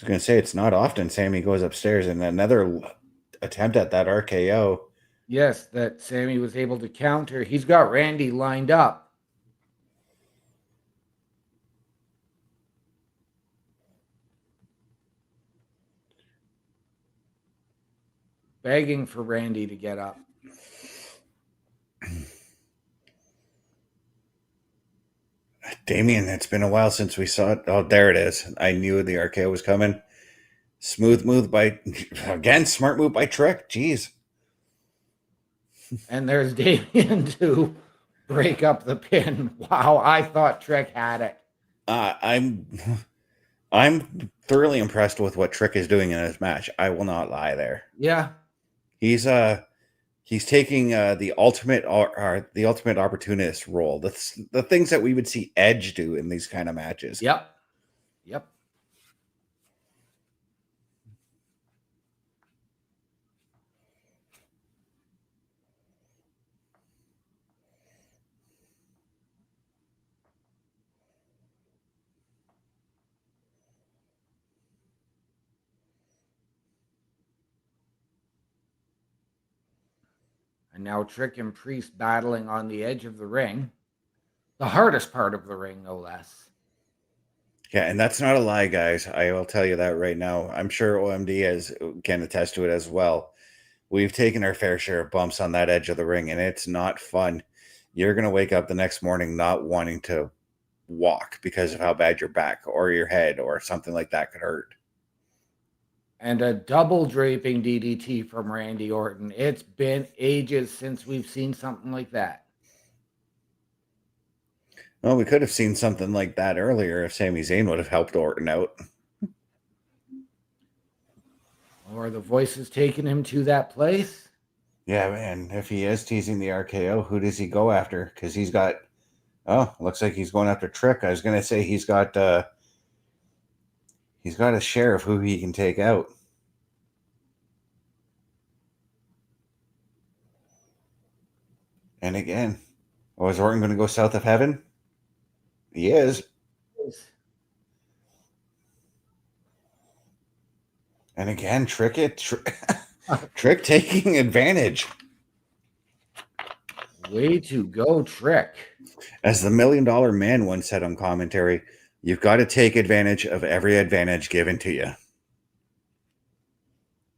was going to say, it's not often Sami goes upstairs, and another attempt at that RKO. Yes, that Sami was able to counter. He's got Randy lined up. Begging for Randy to get up. Damian, it's been a while since we saw it. Oh, there it is. I knew the RKO was coming. Smooth move by, again, smart move by Trick. Jeez. And there's Damian to break up the pin. Wow, I thought Trick had it. I'm thoroughly impressed with what Trick is doing in this match. I will not lie there. Yeah. He's taking the ultimate opportunist role. The things that we would see Edge do in these kind of matches. Yep. And now Trick and Priest battling on the edge of the ring. The hardest part of the ring, no less. Yeah, and that's not a lie, guys. I will tell you that right now. I'm sure OMD can attest to it as well. We've taken our fair share of bumps on that edge of the ring, and it's not fun. You're going to wake up the next morning not wanting to walk because of how bad your back or your head or something like that could hurt. And a double draping DDT from Randy Orton. It's been ages since we've seen something like that. Well, we could have seen something like that earlier if Sami Zayn would have helped Orton out. Or the voices taking him to that place. Yeah, man. If he is teasing the RKO, who does he go after? Because he's got... Oh, looks like he's going after Trick. I was going to say he's got a share of who he can take out. And again, is Orton going to go south of heaven? He is. And again, Trick taking advantage. Way to go, Trick. As the $1 Million Man once said on commentary, you've got to take advantage of every advantage given to you.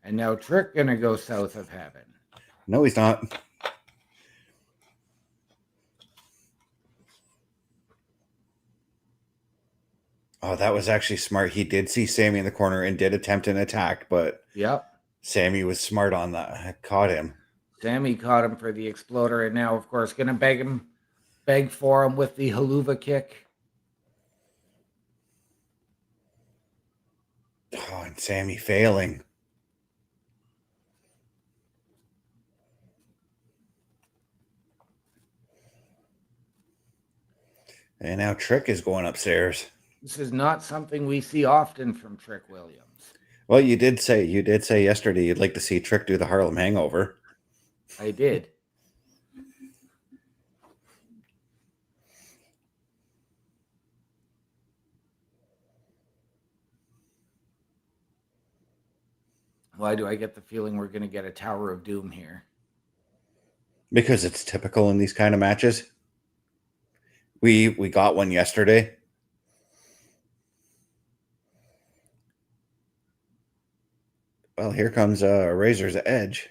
And now Trick gonna go south of heaven. No, he's not. Oh, that was actually smart. He did see Sami in the corner and did attempt an attack, but Sami was smart on that. Caught him. Sami caught him for the exploder, and now, of course, gonna beg for him with the haluva kick. Oh, and Sami failing. And now Trick is going upstairs. This is not something we see often from Trick Williams. Well, you did say yesterday you'd like to see Trick do the Harlem Hangover. I did. Why do I get the feeling we're going to get a Tower of Doom here? Because it's typical in these kind of matches. We got one yesterday. Well, here comes Razor's Edge.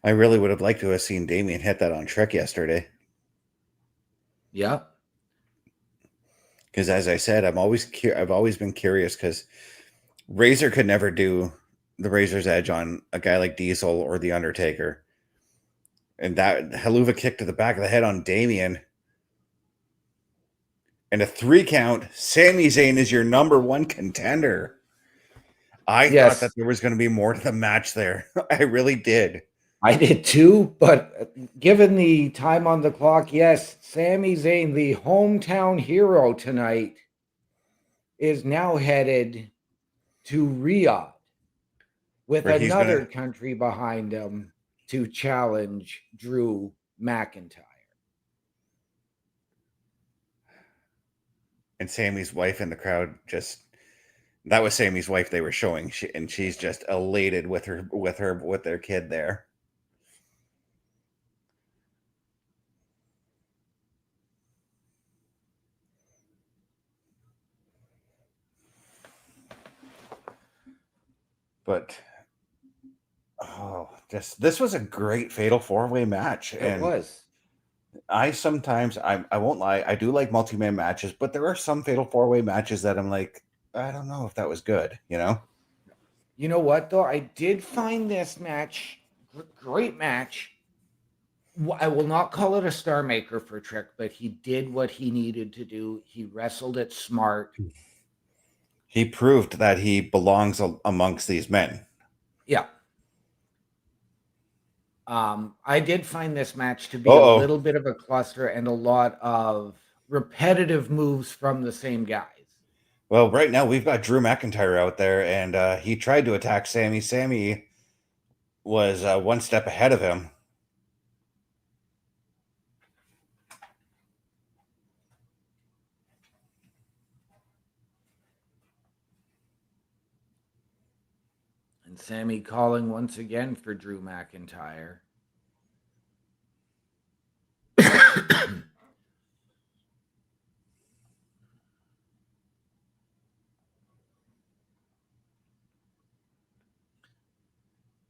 I really would have liked to have seen Damian hit that on Trick yesterday. Yeah. Because as I said, I've always been curious because Razor could never do the Razor's Edge on a guy like Diesel or The Undertaker. And that haluva kick to the back of the head on Damian. And a 3 count, Sami Zayn is your #1 contender. I thought that there was going to be more to the match there. I really did. I did too, but given the time on the clock, yes, Sami Zayn, the hometown hero tonight, is now headed to Riyadh with another country behind him to challenge Drew McIntyre. And Sammy's wife in the crowd that was Sammy's wife they were showing, and she's just elated with their kid there. But this was a great fatal 4-way match. It was. I won't lie, I do like multi-man matches, but there are some fatal 4-way matches that I'm like, I don't know if that was good, you know? You know what, though? I did find this match, great match. I will not call it a star maker for Trick, but he did what he needed to do. He wrestled it smart. He proved that he belongs amongst these men. Yeah. I did find this match to be a little bit of a cluster and a lot of repetitive moves from the same guys. Well, right now we've got Drew McIntyre out there, and he tried to attack Sami. Sami was one step ahead of him. And Sami calling once again for Drew McIntyre.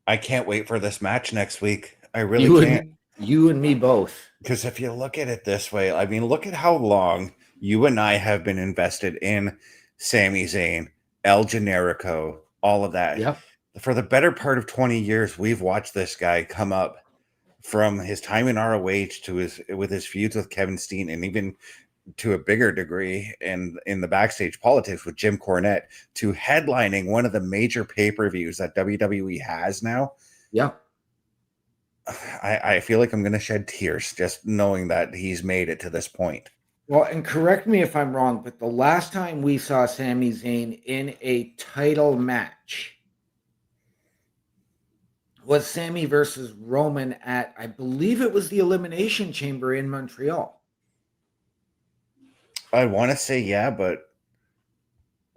I can't wait for this match next week. I really can't. You and me both. Because if you look at it this way, I mean, look at how long you and I have been invested in Sami Zayn, El Generico, all of that. Yep. For the better part of 20 years, we've watched this guy come up from his time in ROH with his feuds with Kevin Steen, and even to a bigger degree in the backstage politics with Jim Cornette, to headlining one of the major pay-per-views that WWE has now. Yeah. I feel like I'm going to shed tears just knowing that he's made it to this point. Well, and correct me if I'm wrong, but the last time we saw Sami Zayn in a title match was Sami versus Roman at, I believe it was the Elimination Chamber in Montreal. I want to say yeah, but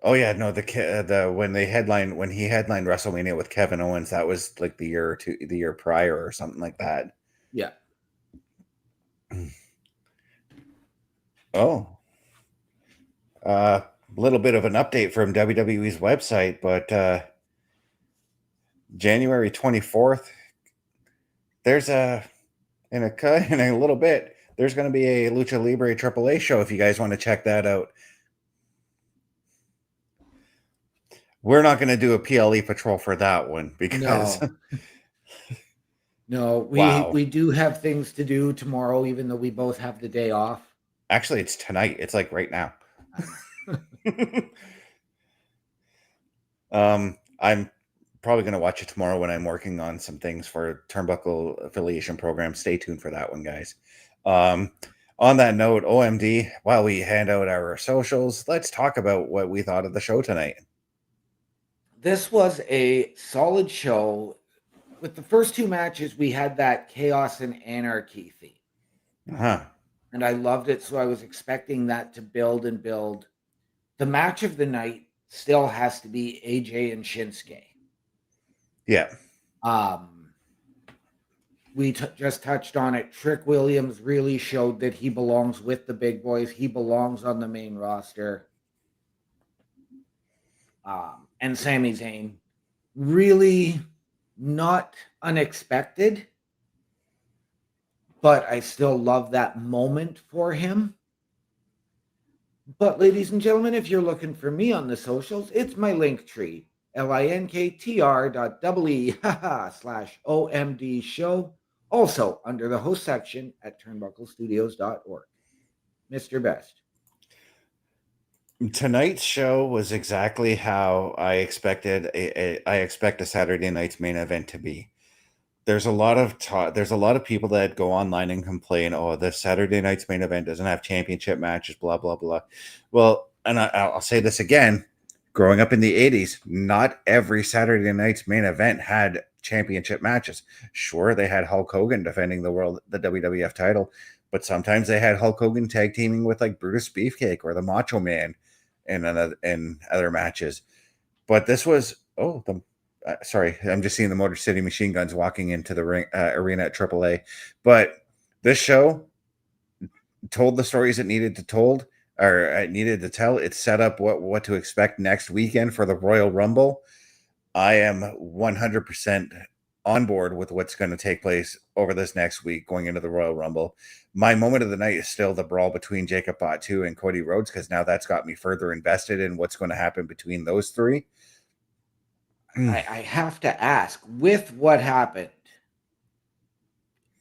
when he headlined WrestleMania with Kevin Owens, that was like the year prior or something like that. Yeah. Oh, little bit of an update from WWE's website, but January 24th, there's in a little bit, there's going to be a Lucha Libre AAA show if you guys want to check that out. We're not going to do a PLE Patrol for that one because no, we do have things to do tomorrow, even though we both have the day off. Actually, it's tonight. It's like right now. I'm probably going to watch it tomorrow when I'm working on some things for Turnbuckle affiliation program. Stay tuned for that one, guys. On that note, OMD, while we hand out our socials, let's talk about what we thought of the show tonight. This was a solid show. With the first two matches, we had that chaos and anarchy theme. Uh-huh. And I loved it, so I was expecting that to build and build. The match of the night still has to be AJ and Shinsuke. Yeah. We just touched on it. Trick Williams really showed that he belongs with the big boys. He belongs on the main roster. And Sami Zayn, really not unexpected, but I still love that moment for him. But ladies and gentlemen, if you're looking for me on the socials, it's my link tree, linktr.ee/OMD show, also under the host section at turnbucklestudios.org. Mr. Best. Tonight's show was exactly how I expected. I expect a Saturday night's main event to be. There's a lot of there's a lot of people that go online and complain, "Oh, this Saturday night's main event doesn't have championship matches." Blah blah blah. Well, and I'll say this again: growing up in the '80s, not every Saturday night's main event had championship matches. Sure, they had Hulk Hogan defending the WWF title, But sometimes they had Hulk Hogan tag teaming with like Brutus Beefcake or the Macho Man in other matches. But this was sorry, I'm just seeing the Motor City Machine Guns walking into the arena at AAA. But this show told the stories it needed to tell. It set up what to expect next weekend for the Royal Rumble. I am 100% on board with what's going to take place over this next week going into the Royal Rumble. My moment of the night is still the brawl between Jacob Fatu and Cody Rhodes, because now that's got me further invested in what's going to happen between those three. I have to ask, with what happened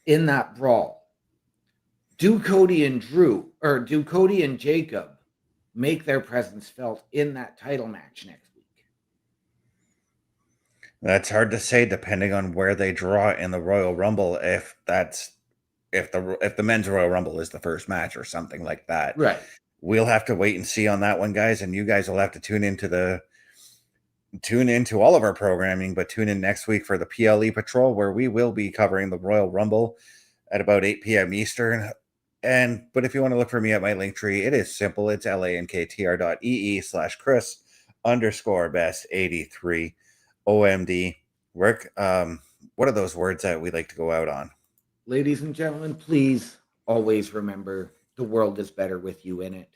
in that brawl, do Cody and Jacob make their presence felt in that title match next week? That's hard to say, depending on where they draw in the Royal Rumble. If the men's Royal Rumble is the first match or something like that, right? We'll have to wait and see on that one, guys. And you guys will have to tune into all of our programming, but tune in next week for the PLE Patrol, where we will be covering the Royal Rumble at about 8 p.m. Eastern. But if you want to look for me at my link tree, it is simple. It's lanktr.ee/Chris_best83 OMD. Rick, what are those words that we like to go out on? Ladies and gentlemen, please always remember the world is better with you in it.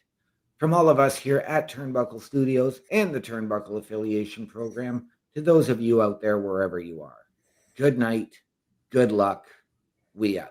From all of us here at Turnbuckle Studios and the Turnbuckle Affiliation Program, to those of you out there wherever you are, good night, good luck, we out.